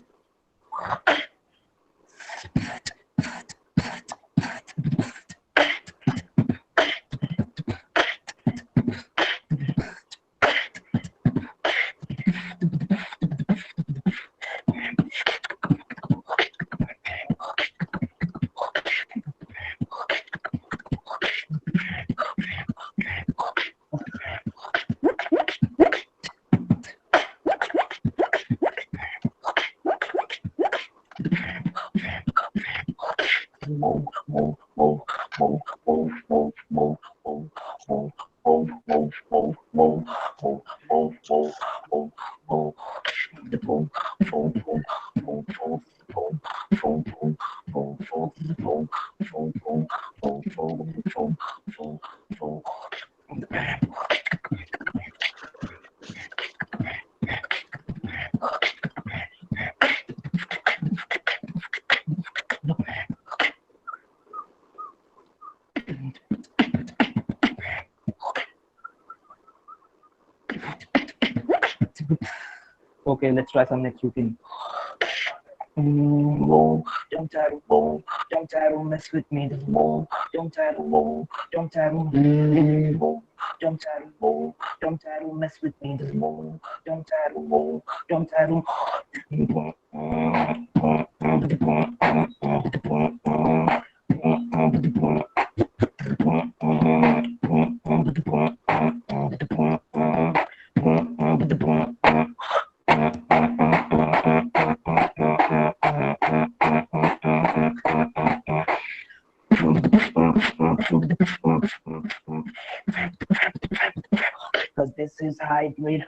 Okay, let's try some next routine. Whoa, don't try to whoa, don't try to mess with me. Just whoa, don't try to whoa, don't try to whoa, don't try to whoa, don't try to mess with me. Just whoa, don't try to whoa, don't try to. Because this is hybrid.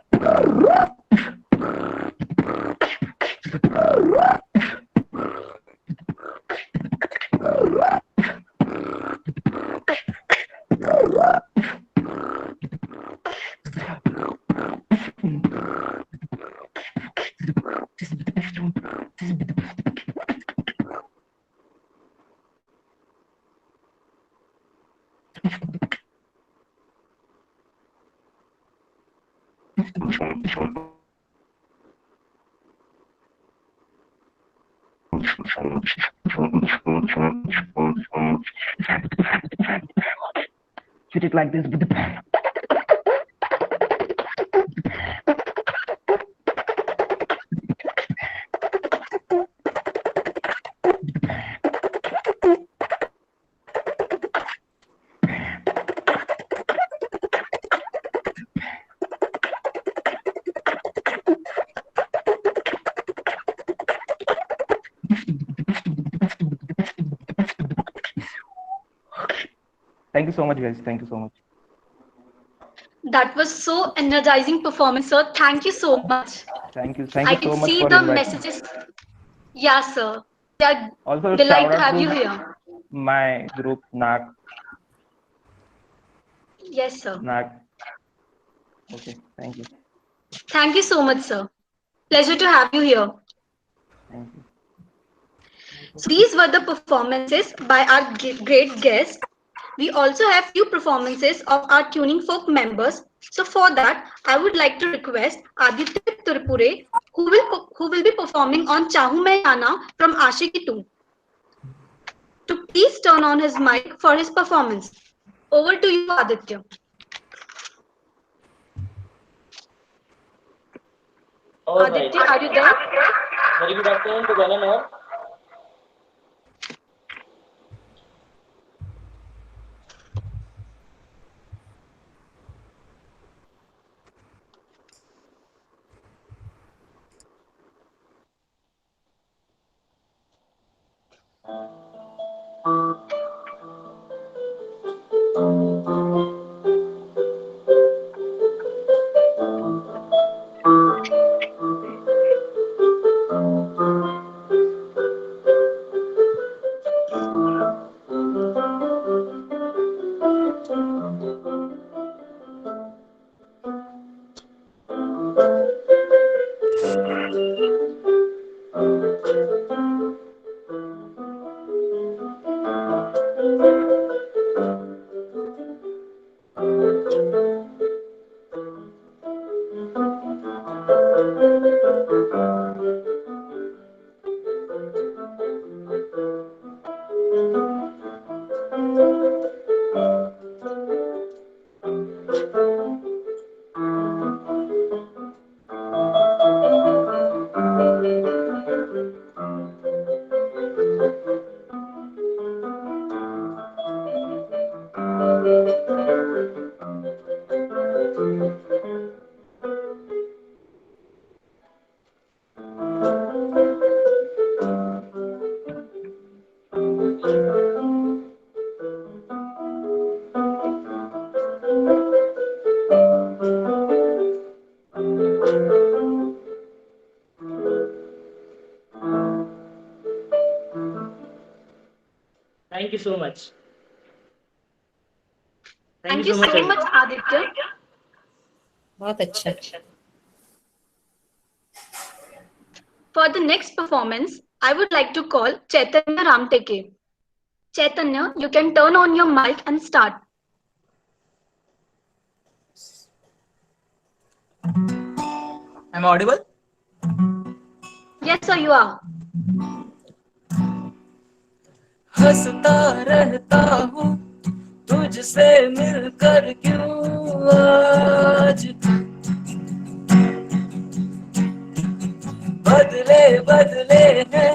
Treat it like this. Thank you so much, guys. Thank you so much. That was so energizing performance, sir. Thank you so much. Thank you. I Thank you can so much see for the inviting. messages. Yeah, sir. We are Also, delighted shout to out have to you here. my group, NAC. Yes, sir. NAC. Okay, thank you. Thank you so much, sir. Pleasure to have you here. Thank you. So these were the performances by our great guests. We also have few performances of our Tuning Folk members. So for that, I would like to request Aditya Tripure, who will be performing on Chahu Main Aana from Ashiki 2, to please turn on his mic for his performance. Over to you, Aditya. All Aditya, right. are you there? Very good afternoon to one and all. Thank you so much. Thank you so much, Aditya. बहुत अच्छा. For the next performance, I would like to call Chaitanya Ramteke. Chaitanya, you can turn on your mic and start. Am I audible? Yes, sir, you are. हंसता रहता हूँ तुझसे मिलकर क्यों आज बदले बदले हैं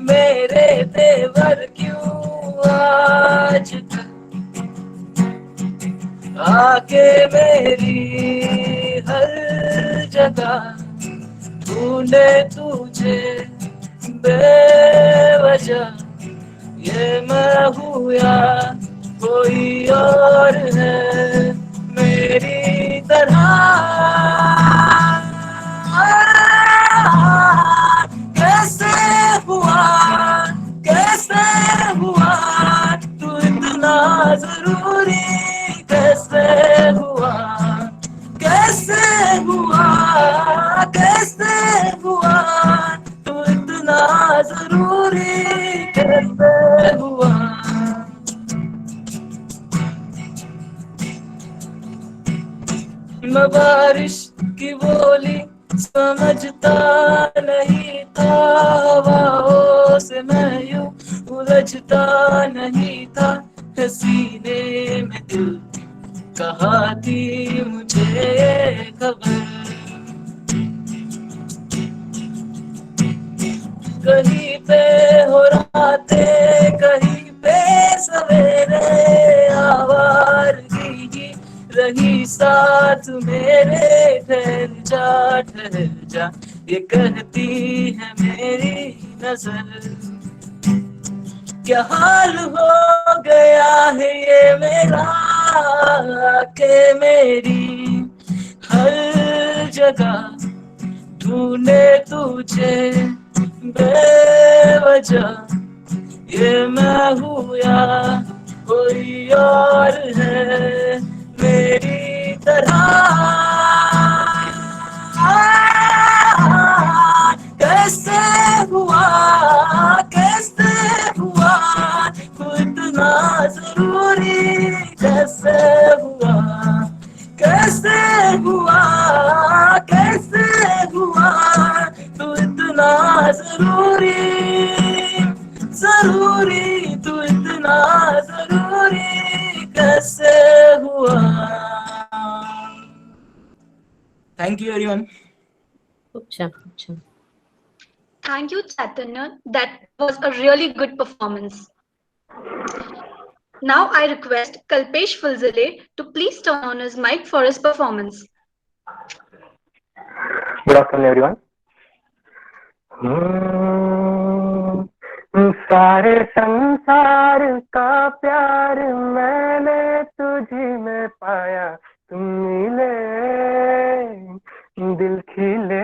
मेरे तेवर क्यों आज आके मेरी हर जगह ढूंढे तुझे बेवजह ये मैं हूँ या कोई और है मेरी तरह कैसे हुआ तू इतना जरूरी कैसे हुआ तू इतना जरूरी कैसे हुआ मैं बारिश की बोली समझता नहीं था हवाओं से मैं यूं उलझता नहीं था सीने में दिल कहा थी मुझे ये खबर कहीं पे हो रातें कहीं पे सवेरे आवारगी रही साथ मेरे ठहर जा ये कहती है मेरी नजर क्या हाल हो गया है ये मेरा के मेरी हर जगह ढूंढे तुझे बेवजह ये मैं हूँ या कोई और है मेरी तरह कैसे हुआ तू इतना जरूरी कैसे हुआ तू इतना जरूरी तू इतना जरूरी कैसे हुआ थैंक यू एवरीवन अच्छा Thank you, Chaitanya. That was a really good performance. Now I request Kalpesh Fulzale to please turn on his mic for his performance. Good afternoon, everyone. सारे संसार का प्यार मैंने तुझी में पाया तुम मिले दिल खिले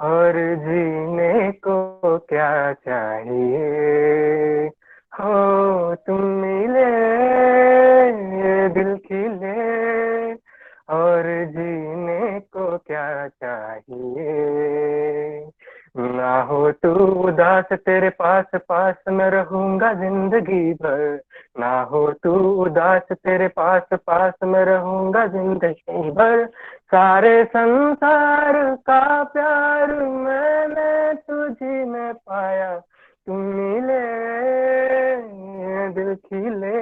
और जीने को क्या चाहिए हो तुम मिले दिल खिले और जीने को क्या चाहिए ना हो तू उदास तेरे पास मैं रहूंगा जिंदगी भर ना हो तू उदास तेरे पास मैं रहूंगा जिंदगी भर सारे संसार का प्यार मैंने तुझी में पाया तुम मिले दिल खिले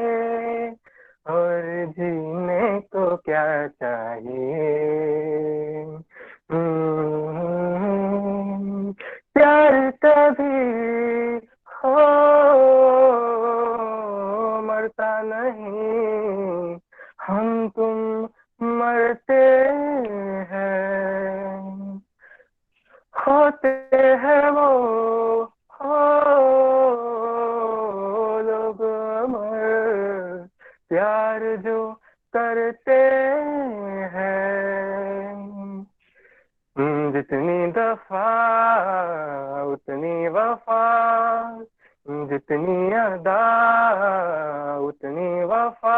और जीने को क्या चाहिए प्यार कभी हो मरता नहीं हम तुम मरते हैं होते हैं वो हो लोग अमर प्यार जो करते हैं जितनी दफा उतनी वफा जितनी अदा उतनी वफा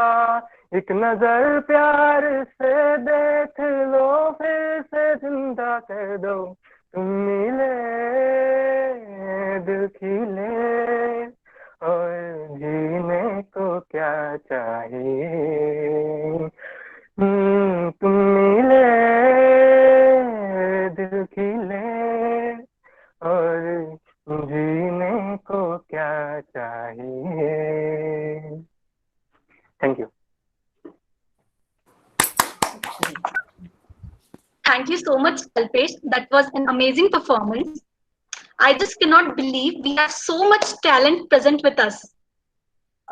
एक नजर प्यार से देख लो फिर से जिंदा कर दो तुम मिले दिल खिले और जीने को क्या चाहिए तुम मिले Thank you so much, Kalpesh. That was an amazing performance. I just cannot believe we have so much talent present with us.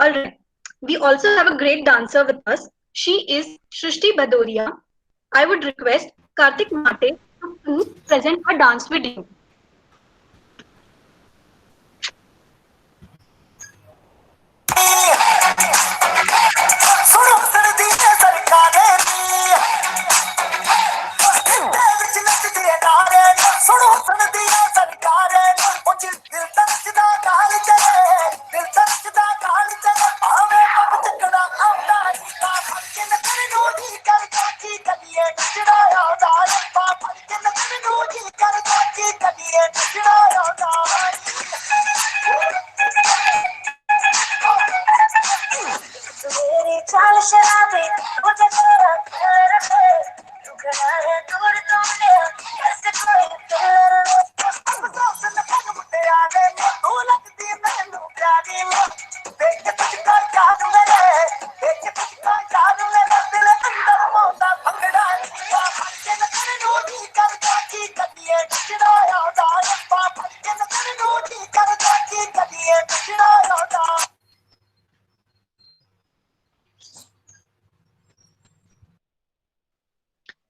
All right. We also have a great dancer with us. She is Shrishti Bhadoria. I would request Karthik Mate to please present her dance video.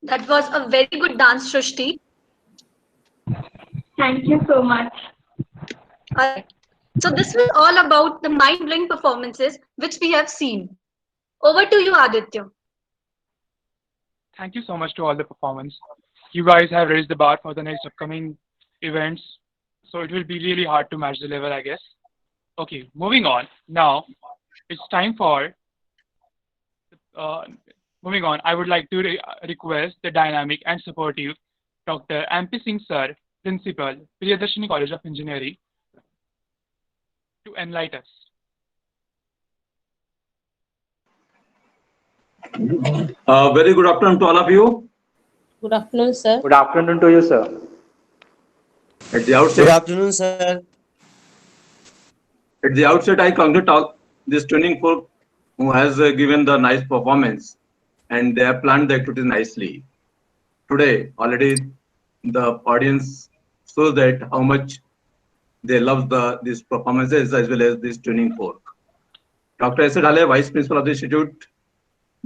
That was a very good dance, Shrishti. Thank you so much. Alright. So this was all about the mind-blowing performances which we have seen. Over to you, Aditya. Thank you so much to all the performers. You guys have raised the bar for the next upcoming events, so it will be really hard to match the level, I guess. Okay, moving on. Now, it's time for moving on. I would like to request the dynamic and supportive Dr. MP Singh Sir, Principal, Priyadarshini College of Engineering, to enlighten us. Very good afternoon to all of you. Good afternoon, sir. Good afternoon to you, sir. At the outset, Good afternoon, sir. At the outset, I congratulate this tuning fork who has given the nice performance, and they have planned the activity nicely. Today, already the audience shows that how much they love these performances as well as this tuning fork. Dr. S. Dhale, Vice Principal of the Institute,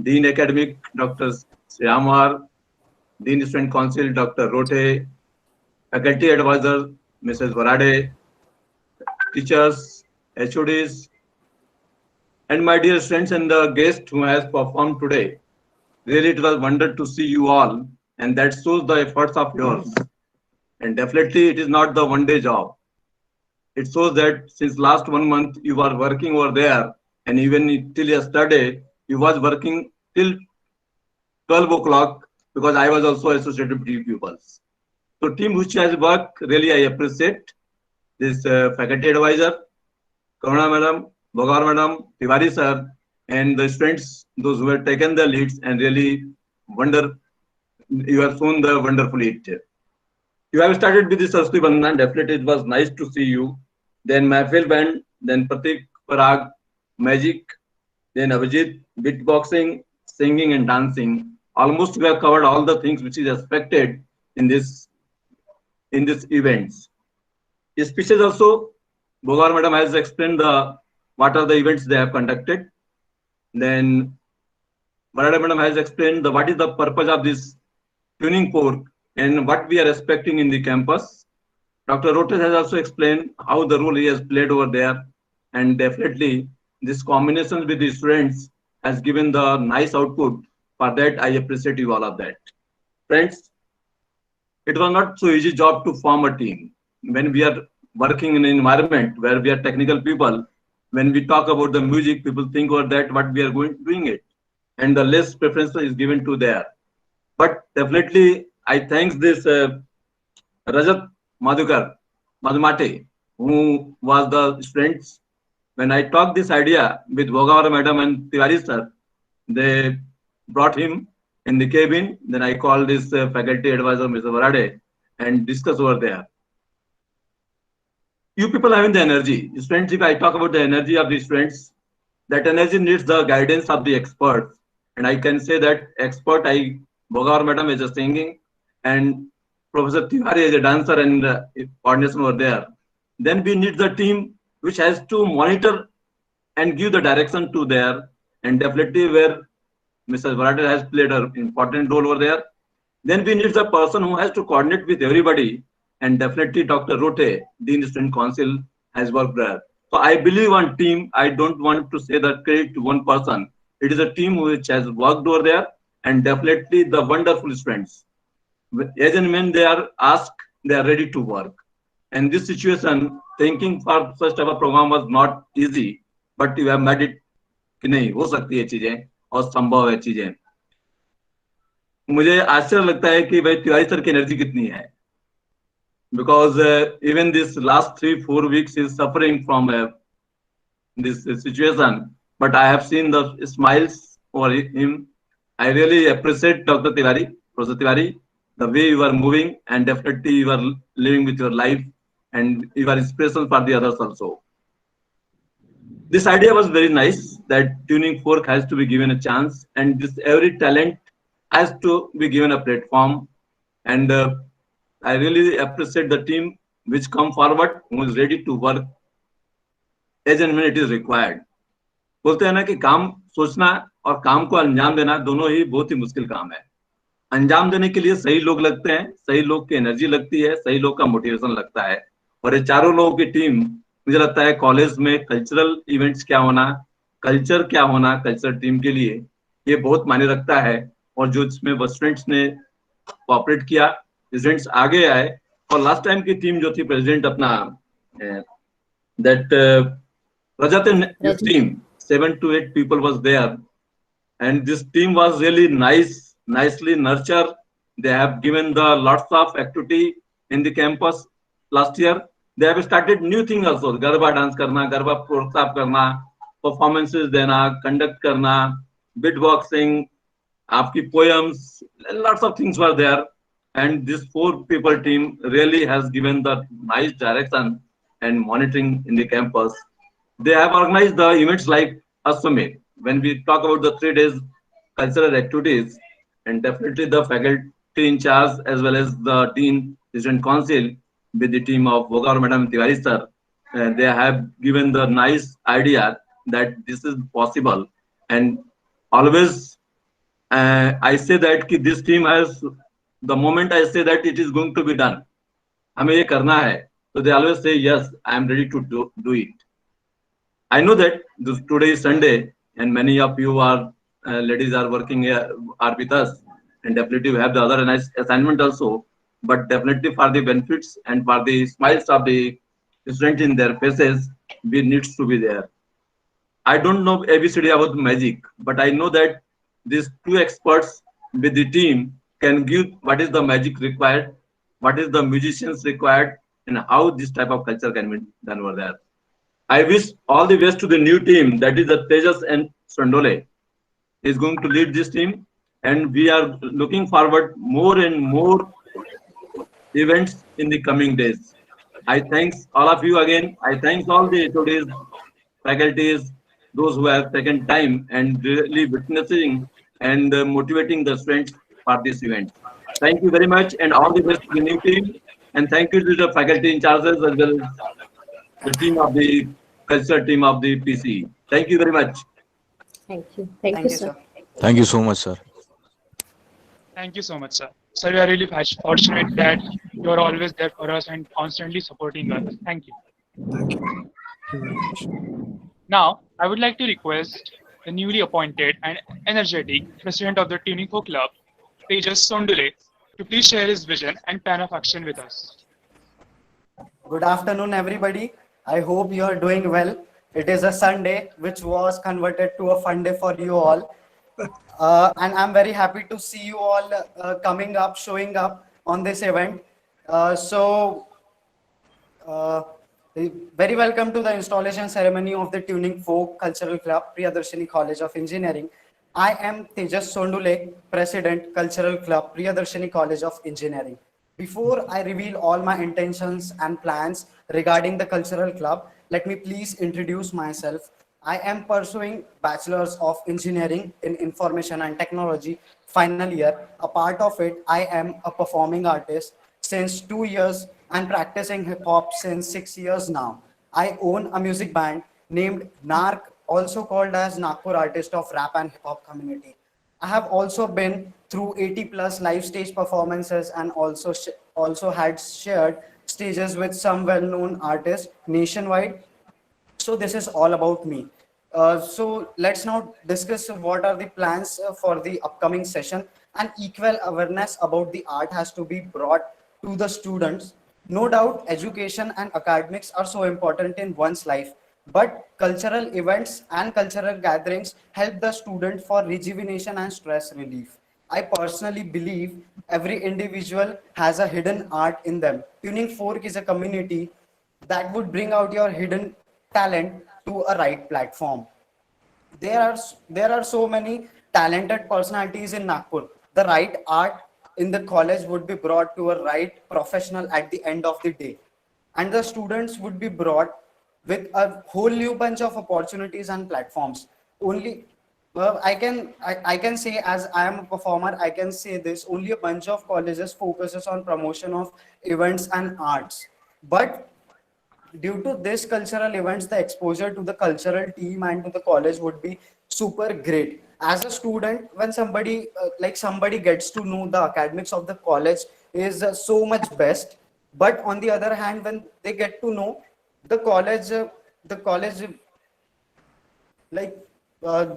Dean Academic, Dr. Shyamar, Dean Student Council, Dr. Rote, Faculty Advisor, Mrs. Varade, teachers, HODs, and my dear friends and the guest who has performed today. Really, it was wonder to see you all, and that shows the efforts of yours. And definitely, it is not the one-day job. It shows that since last 1 month, you are working over there, and even till yesterday, you was working till 12 o'clock because I was also associated with you pupils. So team which has worked, really I appreciate this faculty advisor, Karuna Madam, Bogar Madam, Tiwari Sir, and the students, those who have taken the leads and really wonder, you have shown the wonderful it. You have started with the Saraswati Bandhan, definitely it was nice to see you. Then Mahfil Band, then Pratik, Parag, Magic, then Abhijit, beatboxing, singing and dancing. Almost we have covered all the things which is expected in this events. Speeches also, Bogar Madam has explained what are the events they have conducted. Then Varade Madam has explained what is the purpose of this tuning fork and what we are expecting in the campus. Dr. Rotes has also explained how the role he has played over there, and definitely this combination with the students has given the nice output. For that, I appreciate you all of that. Friends, it was not so easy job to form a team. When we are working in an environment where we are technical people, when we talk about the music, people think about that, what we are doing it. And the less preference is given to there. But definitely, I thank this Rajat Madhumate, who was the students. When I talked this idea with Bogawara Madam and Tiwari Sir, they brought him in the cabin. Then I called this faculty advisor, Mr. Varade, and discuss over there. You people having the energy. Students, if I talk about the energy of the students, that energy needs the guidance of the experts. And I can say that expert, Bogawara Madam is just singing, and Professor Tiwari as a dancer and coordination over there. Then we need the team which has to monitor and give the direction to there, and definitely where Mr. Varate has played an important role over there. Then we need the person who has to coordinate with everybody, and definitely Dr. Rote, Dean Student Council, has worked there. So I believe on team. I don't want to say the credit to one person. It is a team which has worked over there, and definitely the wonderful students. As and when they are asked, they are ready to work. And this situation, thinking for such type of program was not easy, but you have made it कि नहीं हो सकती है चीजें और संभव है चीजें. मुझे आश्चर्य लगता है कि भाई तिवारी सर की एनर्जी कितनी है, because even this last 3-4 weeks is suffering from this situation, but I have seen the smiles for him. I really appreciate Dr. Tiwari, Professor Tiwari, the way you are moving, and definitely you are living with your life, and you are inspiration for the others also. This idea was very nice that tuning fork has to be given a chance, and this every talent has to be given a platform. And I really appreciate the team which come forward, who is ready to work as and when it is required. बोलते हैं ना कि काम सोचना और काम को अंजाम देना दोनों ही बहुत ही मुश्किल काम है. अंजाम देने के लिए सही लोग लगते हैं, सही लोग की एनर्जी लगती है, सही लोग का मोटिवेशन लगता है. और ये चारों लोगों की टीम, मुझे लगता है कॉलेज में कल्चरल इवेंट्स क्या होना, कल्चर क्या होना कल्चरल टीम के लिए, ये बहुत मायने रखता है. और जो इसमें स्टूडेंट्स ने कोऑपरेट किया, स्टूडेंट्स आगे आए. और लास्ट टाइम की टीम जो थी प्रेसिडेंट अपना that Rajat team, 7 to 8 people was there, and this team was really nicely nurtured. They have given the lots of activity in the campus. Last year they have started new thing also, garba dance karna, garba protsav karna, performances dena, conduct karna, beatboxing, aapki poems, lots of things were there. And this 4 people team really has given the nice direction and monitoring in the campus. They have organized the events like Aswamedh. When we talk about the 3 days cultural activities, and definitely the faculty in charge as well as the Dean Student Council with the team of Vogar Madam Tiwari sir, they have given the nice idea that this is possible. And always I say that ki this team has, the moment I say that it is going to be done, हमें ये करना है, so they always say yes, I am ready to do it. I know that today is Sunday, and many of you are ladies are working here, are with us, and definitely we have the other nice assignment also. But definitely for the benefits and for the smiles of the students in their faces, we needs to be there. I don't know ABCD about magic, but I know that these 2 experts with the team can give what is the magic required, what is the musicians required, and how this type of culture can be done over there. I wish all the best to the new team, that is the Tejas and Sondole is going to lead this team, and we are looking forward more and more events in the coming days. I thanks all of you again. I thanks all the today's faculties, those who have taken time and really witnessing and motivating the students for this event. Thank you very much, and all the best to the new team. And thank you to the faculty in charges as well as the team of the culture team of the PC. Thank you very much. Thank you. Thank you, sir. Thank you so much, sir. Thank you so much, sir. Sir, we are really fortunate that you are always there for us and constantly supporting us. Thank you. Thank you. Now, I would like to request the newly appointed and energetic president of the Tuning Fork Club, Tejas Sondule, to please share his vision and plan of action with us. Good afternoon, everybody. I hope you are doing well. It is a Sunday, which was converted to a fun day for you all. And I'm very happy to see you all coming up, showing up on this event. Very welcome to the installation ceremony of the Tuning Fork Cultural Club, Priyadarshini College of Engineering. I am Tejas Sondule, President, Cultural Club, Priyadarshini College of Engineering. Before I reveal all my intentions and plans regarding the Cultural Club, let me please introduce myself. I am pursuing Bachelor's of Engineering in Information and Technology final year. A part of it, I am a performing artist since 2 years and practicing hip hop since 6 years now. I own a music band named NARC, also called as Nagpur Artist of Rap and Hip Hop Community. I have also been through 80 plus live stage performances and also had shared stages with some well-known artists nationwide. So this is all about me. So let's now discuss what are the plans for the upcoming session. And equal awareness about the art has to be brought to the students. No doubt education and academics are so important in one's life, but cultural events and cultural gatherings help the student for rejuvenation and stress relief. I personally believe every individual has a hidden art in them. Tuning Fork is a community that would bring out your hidden talent to a right platform. There are so many talented personalities in Nagpur. The right art in the college would be brought to a right professional at the end of the day, and the students would be brought with a whole new bunch of opportunities and platforms. Only I can say, as I am a performer, I can say this: only a bunch of colleges focuses on promotion of events and arts, but due to this cultural events, the exposure to the cultural team and to the college would be super great. As a student, when somebody gets to know the academics of the college is so much best, but on the other hand, when they get to know the college, the college like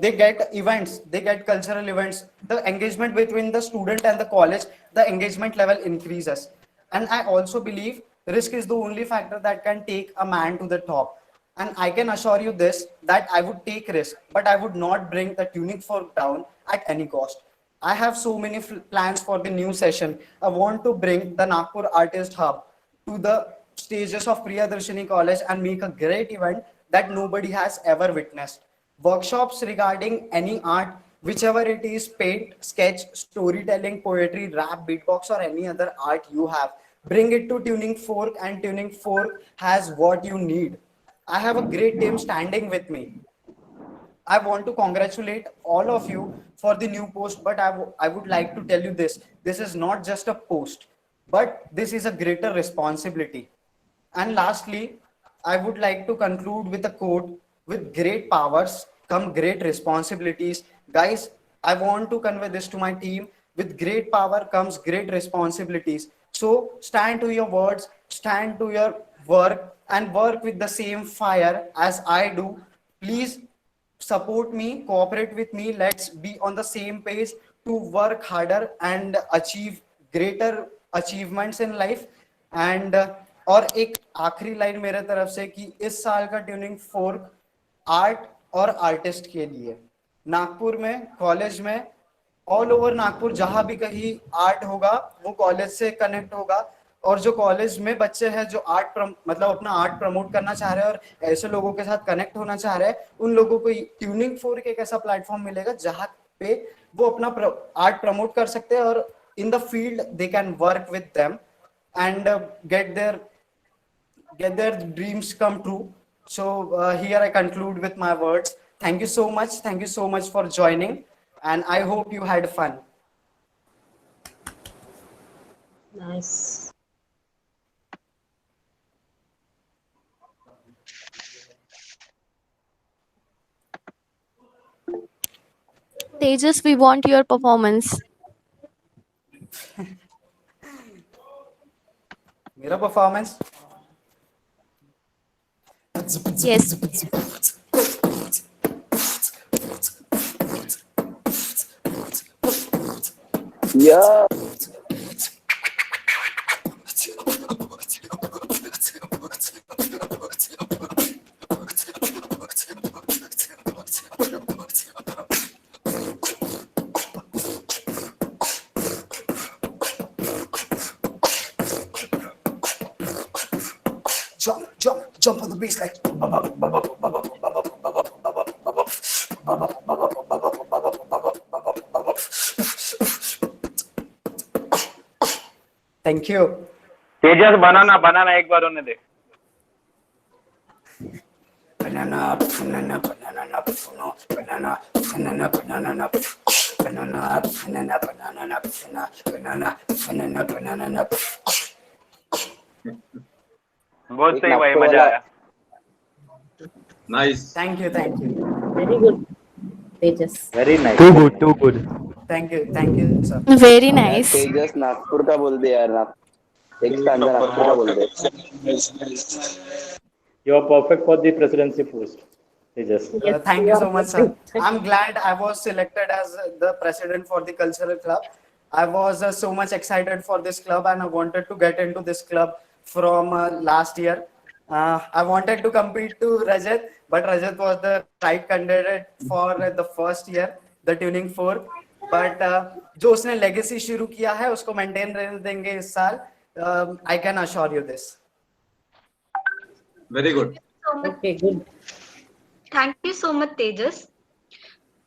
they get events, they get cultural events, the engagement between the student and the college, the engagement level increases. And I also believe risk is the only factor that can take a man to the top. And I can assure you this, that I would take risk, but I would not bring the Tuning Fork down at any cost. I have so many plans for the new session. I want to bring the Nagpur Artist Hub to the stages of Priyadarshini College and make a great event that nobody has ever witnessed. Workshops regarding any art, whichever it is, paint, sketch, storytelling, poetry, rap, beatbox, or any other art you have, bring it to Tuning Fork, and Tuning Fork has what you need. I have a great team standing with me. I want to congratulate all of you for the new post, but I would like to tell you this. This is not just a post, but this is a greater responsibility. And lastly, I would like to conclude with a quote: with great powers come great responsibilities. Guys, I want to convey this to my team. With great power comes great responsibilities. So stand to your words, stand to your work, and work with the same fire as I do. Please support me, cooperate with me. Let's be on the same page to work harder and achieve greater achievements in life. And और एक आखिरी line मेरे तरफ से कि इस साल का ट्यूनिंग फोर्क आर्ट और आर्टिस्ट के लिए नागपुर में कॉलेज में ऑल ओवर नागपुर जहां भी कहीं आर्ट होगा वो कॉलेज से कनेक्ट होगा, और जो कॉलेज में बच्चे हैं जो मतलब अपना आर्ट प्रमोट करना चाह रहे हैं और ऐसे लोगों के साथ कनेक्ट होना चाह रहे हैं, उन लोगों को ट्यूनिंग फोर्क एक ऐसा प्लेटफॉर्म मिलेगा जहां पे वो अपना आर्ट प्रमोट कर सकते हैं और in the field they can work with them and get their dreams come true. So here I conclude with my words. Thank you so much. Thank you so much for joining, and I hope you had fun. Nice. Tejas, we want your performance. Mera performance? Yes. Yeah. Jump on the bass like. Thank you. तेजस बनाना एक बार होने दे. Banana. बहुत सही भाई, मजा आया. Nice. Thank you, thank you. Very good, Tejas. Very nice. Too good, too good. Thank you, sir. Very यार nice. तेजस नागपुर का बोल दे यार. एक स्टैंडर्ड नागपुर का बोल दे. You are perfect for the presidency post, Tejas. Thank you so much, sir. I'm glad I was selected as the president for the cultural club. I was so much excited for this club and I wanted to get into this club from last year. I wanted to compete to Rajat, but Rajat was the right candidate for the first year, the tuning 4. But जो उसने legacy शुरू किया है उसको maintain रहने देंगे इस साल. I can assure you this. Very good. Okay, good. Thank you so much, Tejas.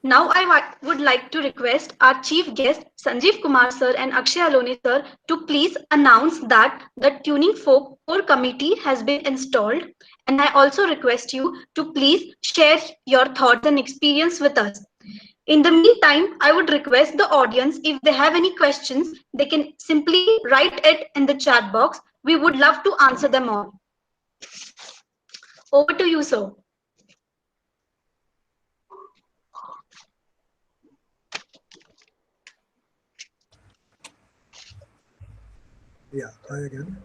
Now I would like to request our chief guest Sanjeev Kumar sir and Akshay Aloni sir to please announce that the Tuning Folk Core Committee has been installed, and I also request you to please share your thoughts and experience with us. In the meantime, I would request the audience, if they have any questions, they can simply write it in the chat box. We would love to answer them all. Over to you, sir. Yeah, hi again.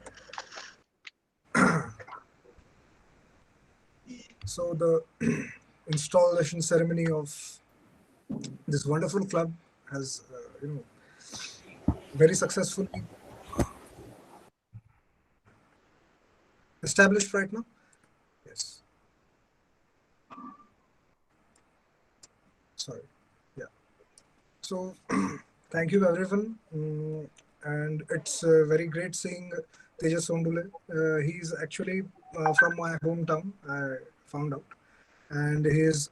So the installation ceremony of this wonderful club has, very successfully established right now. Yes. Sorry. Yeah. So thank you everyone. And it's very great seeing Tejas Sondule. He's actually from my hometown, I found out. And he is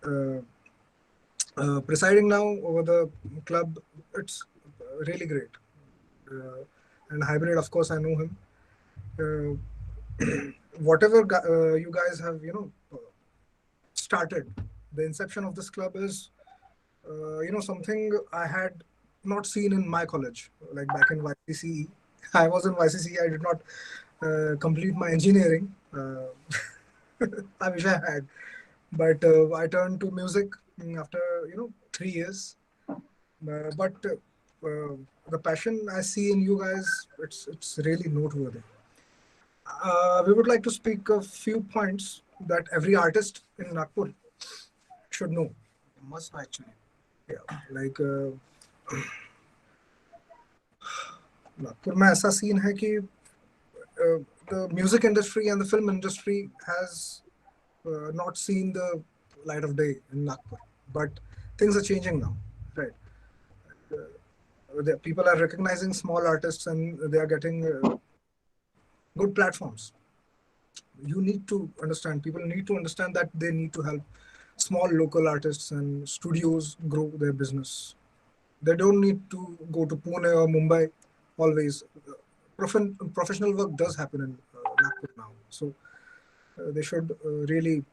presiding now over the club. It's really great. And Hybrid, of course, I know him. Whatever you guys have, started, the inception of this club is, something I had not seen in my college, like back in YCCE. I was in YCCE. I did not complete my engineering. I wish I had, but I turned to music after 3 years. But the passion I see in you guys, it's really noteworthy. We would like to speak a few points that every artist in Nagpur should know. Must know, actually. Yeah, like Nagpur में ऐसा scene है कि the music industry and the film industry has not seen the light of day in Nagpur, but things are changing now, right? The people are recognizing small artists and they are getting good platforms. You need to understand, people need to understand that they need to help small local artists and studios grow their business. They don't need to go to Pune or Mumbai always. Professional work does happen in Nagpur now. So they should really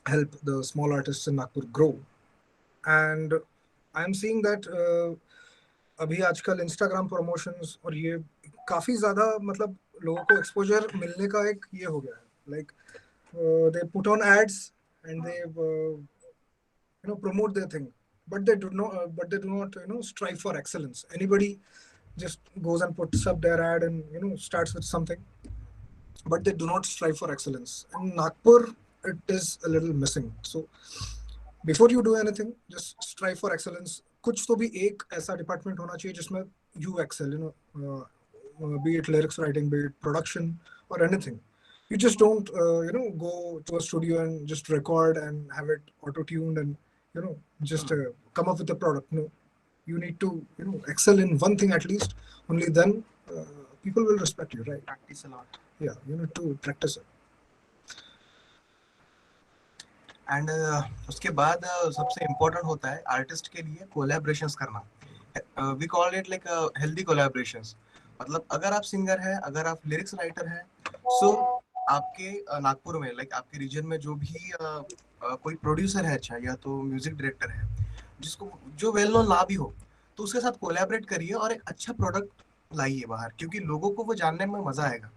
help the small artists in Nagpur grow. And I'm seeing that अभी आजकल Instagram promotions और ये काफी ज़्यादा मतलब लोगों को exposure मिलने का एक ये हो गया है. Like they put on ads and they promote their thing, but they do not strive for excellence. Anybody just goes and puts up their ad and starts with something, but they do not strive for excellence. In Nagpur, it is a little missing. So before you do anything, just strive for excellence. कुछ तो भी एक ऐसा department होना चाहिए जिसमें you excel, be it lyrics writing, be it production or anything. You just don't go to a studio and just record and have it auto-tuned and just come up with a product. No, you need to excel in one thing at least. Only then people will respect you, right? Practice a lot. Yeah, you need to practice it. And उसके बाद सबसे important होता है artist के लिए collaborations करना. We call it like healthy collaborations. मतलब अगर आप सिंगर हैं, अगर आप लिरिक्स राइटर हैं, सो आपके नागपुर में लाइक आपके रीजन में जो भी कोई प्रोड्यूसर है अच्छा या तो म्यूजिक डायरेक्टर है जिसको जो वेल नोन ना भी हो, तो उसके साथ कोलैबोरेट करिए और एक अच्छा प्रोडक्ट लाइए बाहर, क्योंकि लोगों को वो जानने में मजा आएगा।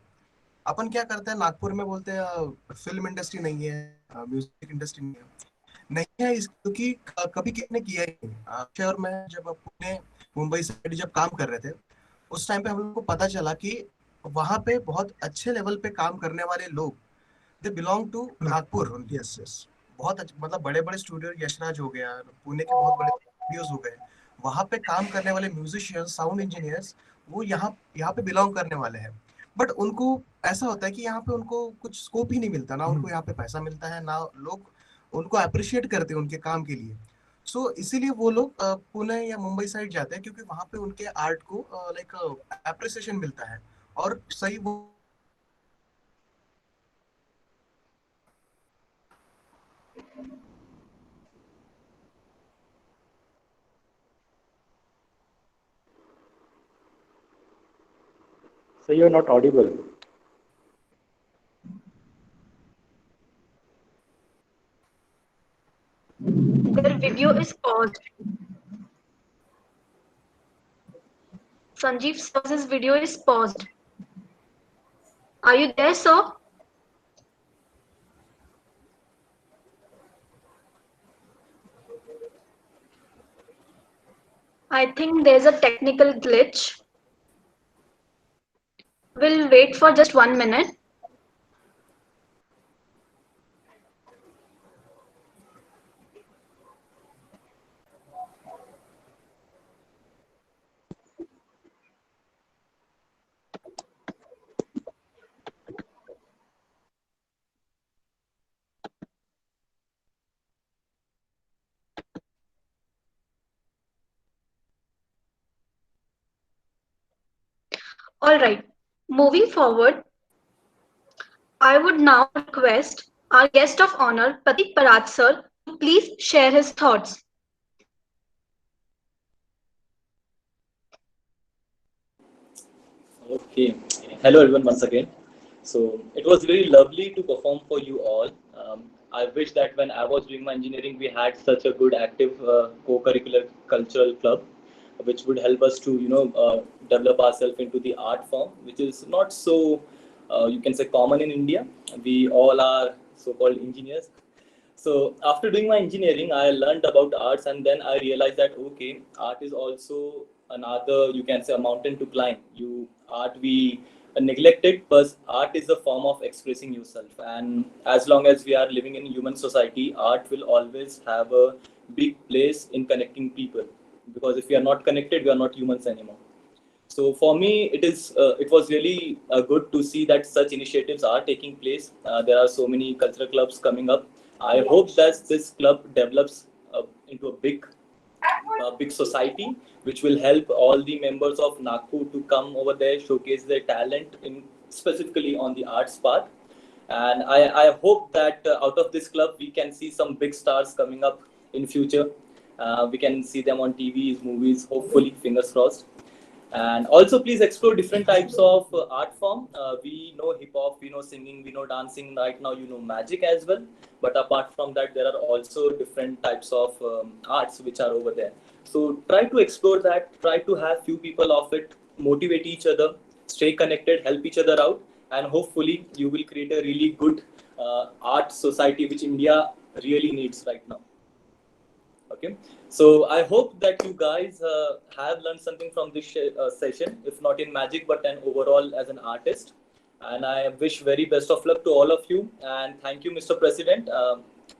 अपन क्या करते हैं नागपुर में बोलते हैं फिल्म इंडस्ट्री नहीं है, म्यूजिक इंडस्ट्री नहीं है क्योंकि कभी किसी ने किया ही नहीं। अक्षय और मैं जब पुणे मुंबई साइड जब काम कर रहे थे, उस टाइम पे हम लोग को पता चला कि वहाँ पे बहुत अच्छे लेवल पे काम करने वाले लोग they belong to Nagpur. Yes yes, बहुत मतलब बड़े बड़े स्टूडियो, यशराज हो गया, पुणे के बहुत बड़े स्टूडियोज हो गए, वहाँ पे काम करने वाले म्यूजिशियंस, साउंड इंजीनियर्स वो यहाँ पे बिलोंग करने वाले हैं। बट उनको ऐसा होता है कि यहाँ पे उनको कुछ स्कोप ही नहीं मिलता, ना उनको यहाँ पे पैसा मिलता है, ना लोग उनको अप्रिशिएट करते हैं उनके काम के लिए। सो इसीलिए वो लोग पुणे या मुंबई साइड जाते हैं, क्योंकि वहाँ पे उनके आर्ट को लाइक अप्रिसिएशन मिलता है और सही वो So you're not audible. Their video is paused. Sanjeev sir's video is paused. Are you there, sir? I think there's a technical glitch. We'll wait for just 1 minute. All right, moving forward, I would now request our guest of honor, Pratik Parat sir, to please share his thoughts. Okay. Hello everyone once again. So it was very lovely to perform for you all. I wish that when I was doing my engineering, we had such a good active co-curricular cultural club, which would help us to develop ourselves into the art form, which is not so you can say common in India. We all are so-called engineers. So after doing my engineering, I learned about arts, and then I realized that okay, art is also another, you can say, a mountain to climb. Art we neglect it, but art is a form of expressing yourself. And as long as we are living in human society, art will always have a big place in connecting people. Because if we are not connected, we are not humans anymore. So for me, it was really good to see that such initiatives are taking place. There are so many cultural clubs coming up. I hope that this club develops into a big society, which will help all the members of Nagpur to come over there, showcase their talent in specifically on the arts part. And I hope that out of this club, we can see some big stars coming up in future. We can see them on TVs, movies, hopefully, fingers crossed. And also, please explore different types of art form. We know hip hop, we know singing, we know dancing. Right now, you know magic as well. But apart from that, there are also different types of arts which are over there. So try to explore that. Try to have few people of it, motivate each other, stay connected, help each other out, and hopefully you will create a really good art society which India really needs right now. Okay, so I hope that you guys have learned something from this session, if not in magic, but then overall as an artist. And I wish very best of luck to all of you. And thank you, Mr. President,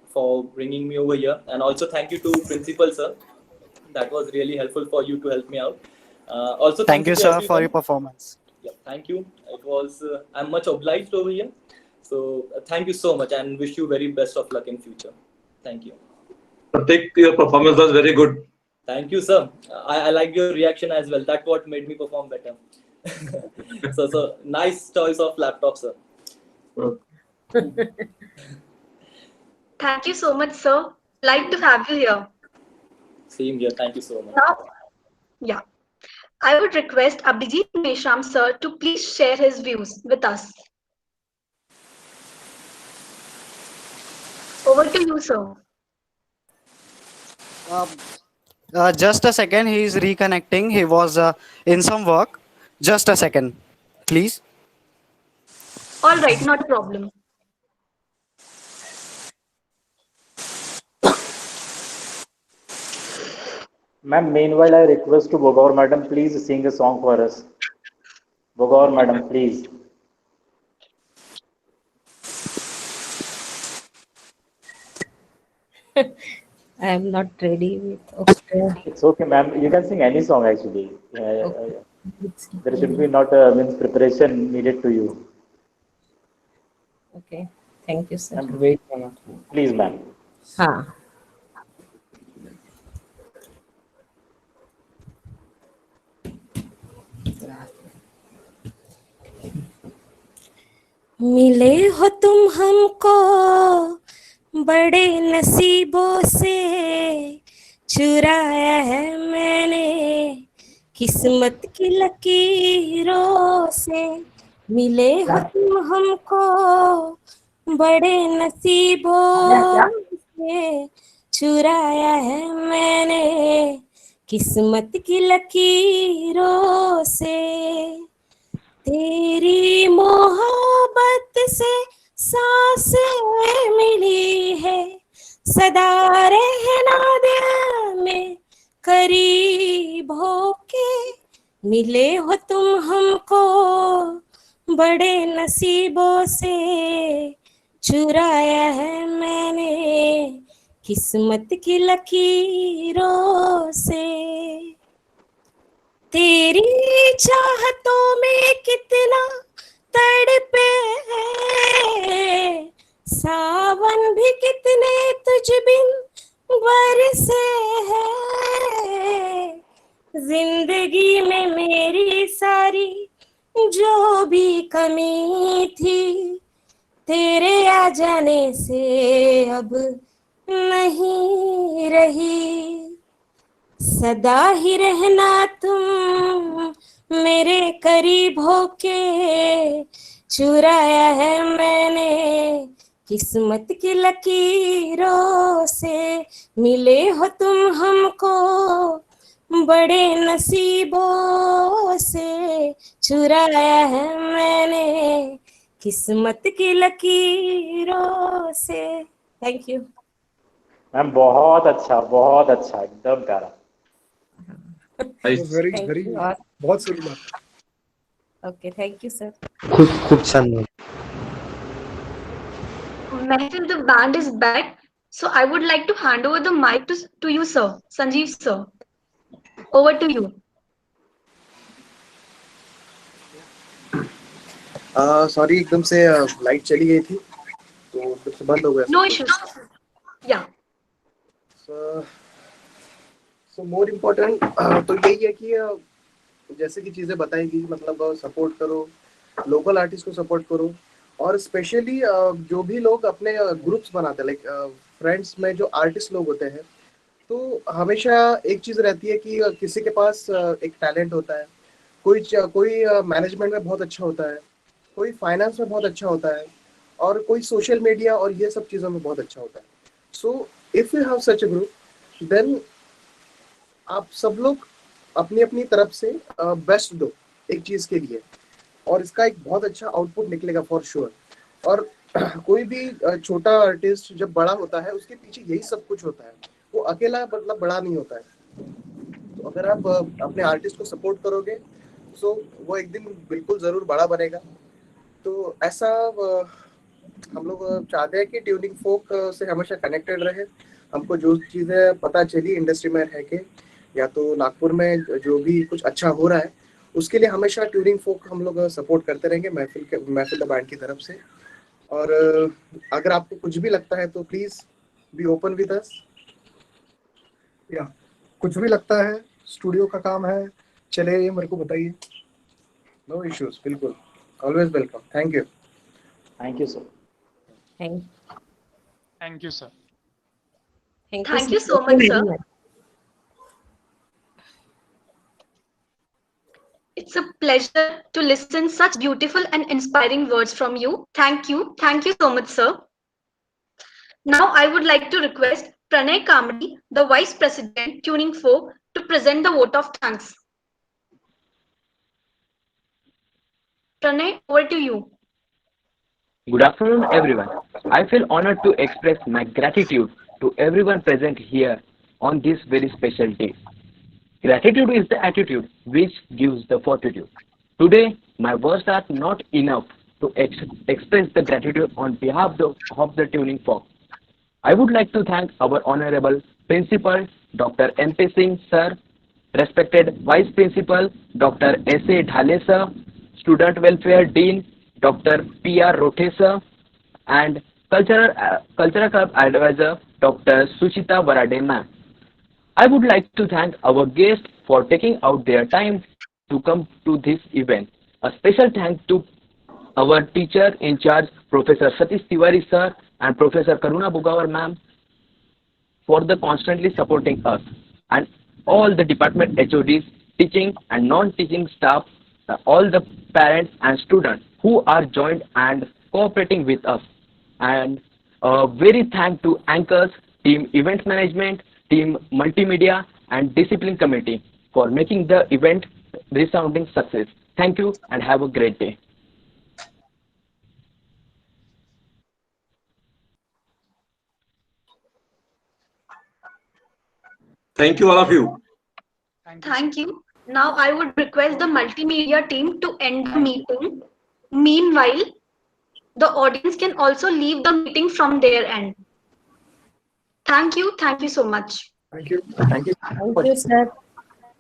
for bringing me over here. And also thank you to Principal, sir. That was really helpful for you to help me out. Also, Thank you, to sir, for everyone. your performance. Yeah, thank you. It was I'm much obliged over here. So thank you so much, and wish you very best of luck in future. Thank you. Pratik, your performance was very good. Thank you, sir. I like your reaction as well. That's what made me perform better. So nice choice of laptop, sir. Thank you so much, sir. Like to have you here. Same here. Thank you so much. Now, yeah. I would request Abhijit Meshram, sir, to please share his views with us. Over to you, sir. Just a second, he is reconnecting. He was in some work. Just a second, please. All right, not a problem. Ma'am, meanwhile, I request to Bogaur Madam, please sing a song for us. Bogaur Madam, please. I am not ready with. Okay. It's okay, ma'am. You can sing any song actually. Okay. There should be not means preparation needed to you. Okay. Thank you, sir. Ma'am, wait, ma'am. Please, ma'am. हाँ. मिले हो तुम हमको बड़े नसीबों से, चुराया है मैंने किस्मत की लकीरों से. मिले हो तुम हमको बड़े नसीबों से, चुराया है मैंने किस्मत की लकीरों से. तेरी मोहब्बत से सांसें मिली है, सदा रहना दिल में करीब होके. मिले हो तुम हमको बड़े नसीबों से, चुराया है मैंने किस्मत की लकीरों से. तेरी चाहतों में कितना तड़पे हैं, सावन भी कितने तुझ बिन बरसे हैं. जिंदगी में मेरी सारी जो भी कमी थी, तेरे आ जाने से अब नहीं रही. सदा ही रहना तुम मेरे करीब होके, चुराया है मैंने किस्मत की लकीरों से. मिले हो तुम हमको बड़े नसीबों से, चुराया है मैंने किस्मत की लकीरों से. Thank you ma'am. बहुत अच्छा एकदम प्यारा. वेरी वेरी बहुत सुंदर. ओके. Thank you sir. खूप छान. Mehfil, the band is back, so I would like to hand over the mic to you, sir. Sanjeev, sir. Over to you. Sorry, एकदम से लाइट चली गई थी तो फिर से बंद हो गया. No issues. Yeah. सो मोर इम्पोर्टेंट तो यही है कि जैसे कि चीज़ें बताई गई, मतलब सपोर्ट करो, लोकल आर्टिस्ट को सपोर्ट करो, और स्पेशली जो भी लोग अपने ग्रुप्स बनाते हैं, लाइक फ्रेंड्स में जो आर्टिस्ट लोग होते हैं, तो हमेशा एक चीज़ रहती है कि किसी के पास एक टैलेंट होता है, कोई मैनेजमेंट में बहुत अच्छा होता है, कोई फाइनेंस में बहुत अच्छा होता है, और कोई सोशल मीडिया और ये सब चीज़ों में बहुत अच्छा होता है. So if you have such a group, then आप सब लोग अपनी अपनी तरफ से बेस्ट दो एक चीज़ के लिए, और इसका एक बहुत अच्छा आउटपुट निकलेगा फॉर श्योर. और कोई भी छोटा आर्टिस्ट जब बड़ा होता है, उसके पीछे यही सब कुछ होता है. वो अकेला मतलब बड़ा नहीं होता है. तो अगर आप अपने आर्टिस्ट को सपोर्ट करोगे, सो वो एक दिन बिल्कुल ज़रूर बड़ा बनेगा. तो ऐसा हम लोग चाहते हैं कि ट्यूनिंग फोक से हमेशा कनेक्टेड रहे. हमको जो चीज़ें पता चली इंडस्ट्री में रह के, या तो नागपुर में जो भी कुछ अच्छा हो रहा है, उसके लिए हमेशा ट्यूनिंग फोक हम लोग सपोर्ट करते रहेंगे महफिल द बैंड की तरफ से. और अगर आपको कुछ भी लगता है तो please be open with us. या कुछ भी लगता है, स्टूडियो का काम है, चले ये मेरे को बताइए. नो इश्यूज, बिल्कुल, always welcome. Thank you. Thank you sir. Thank you, sir. Thank you so much, sir. It's a pleasure to listen such beautiful and inspiring words from you. Thank you so much, sir. Now I would like to request Pranay Kamdi, the Vice President, Tuning 4, to present the vote of thanks. Pranay, over to you. Good afternoon, everyone. I feel honored to express my gratitude to everyone present here on this very special day. Gratitude is the attitude which gives the fortitude. Today, my words are not enough to express the gratitude on behalf of the Tuning Fork. I would like to thank our Honorable Principal, Dr. M.P. Singh, Sir, respected Vice Principal, Dr. S.A. Dhale, Sir, Student Welfare Dean, Dr. P.R. Rothe, Sir, and Cultural Club Advisor, Dr. Suchita Varade, Ma'am. I would like to thank our guests for taking out their time to come to this event. A special thanks to our teacher in charge, Professor Satish Tiwari, Sir, and Professor Karuna Bugawar, Ma'am, for the constantly supporting us, and all the department HODs, teaching and non-teaching staff, all the parents and students who are joined and cooperating with us. And a very thank to anchors, team event management, team multimedia, and discipline committee for making the event resounding success. Thank you and have a great day. Thank you, all of you. Thank you. Now I would request the multimedia team to end the meeting. Meanwhile, the audience can also leave the meeting from their end. Thank you. Thank you so much. Thank you. Thank you. Thank you, sir.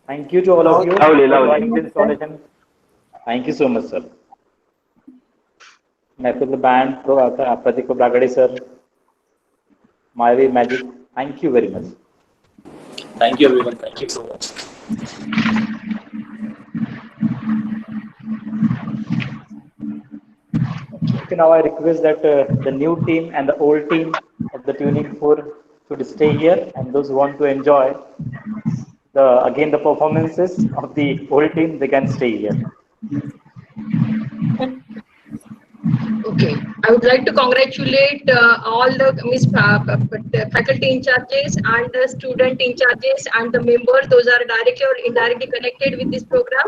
Thank you to all of you for joining this installation. Thank you so much, sir. Next to the band, Pratik Bragade, sir. Mayavi Magic. Thank you very much. Thank you, everyone. Thank you so much. Okay, now I request that the new team and the old team of the Tuning 4 should stay here, and those who want to enjoy the performances of the old team, they can stay here. Okay, I would like to congratulate all the faculty in charges and the student in charges and the members. Those are directly or indirectly connected with this program.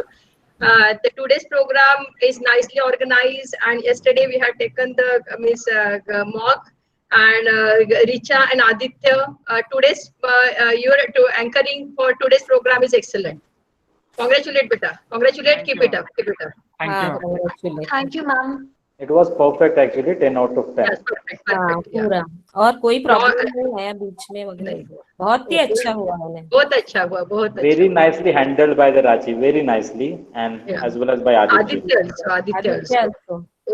Today's program is nicely organized, and yesterday we had taken the mock, and Richa and Aditya. Today's your anchoring for today's program is excellent. Congratulate, beta. Congratulate. Keep it up. Keep it up. Thank you. Thank you, ma'am. It was perfect actually, 10 out of 10. Yes, perfect. हाँ Perfect. Yeah. पूरा और कोई problem नहीं है बीच में वगैरह बहुत ही अच्छा हुआ है बहुत अच्छा हुआ बहुत अच्छा Very nicely handled by the Rachi, very nicely, and Yeah. as well as by Aditya. Aditya also. Aditya also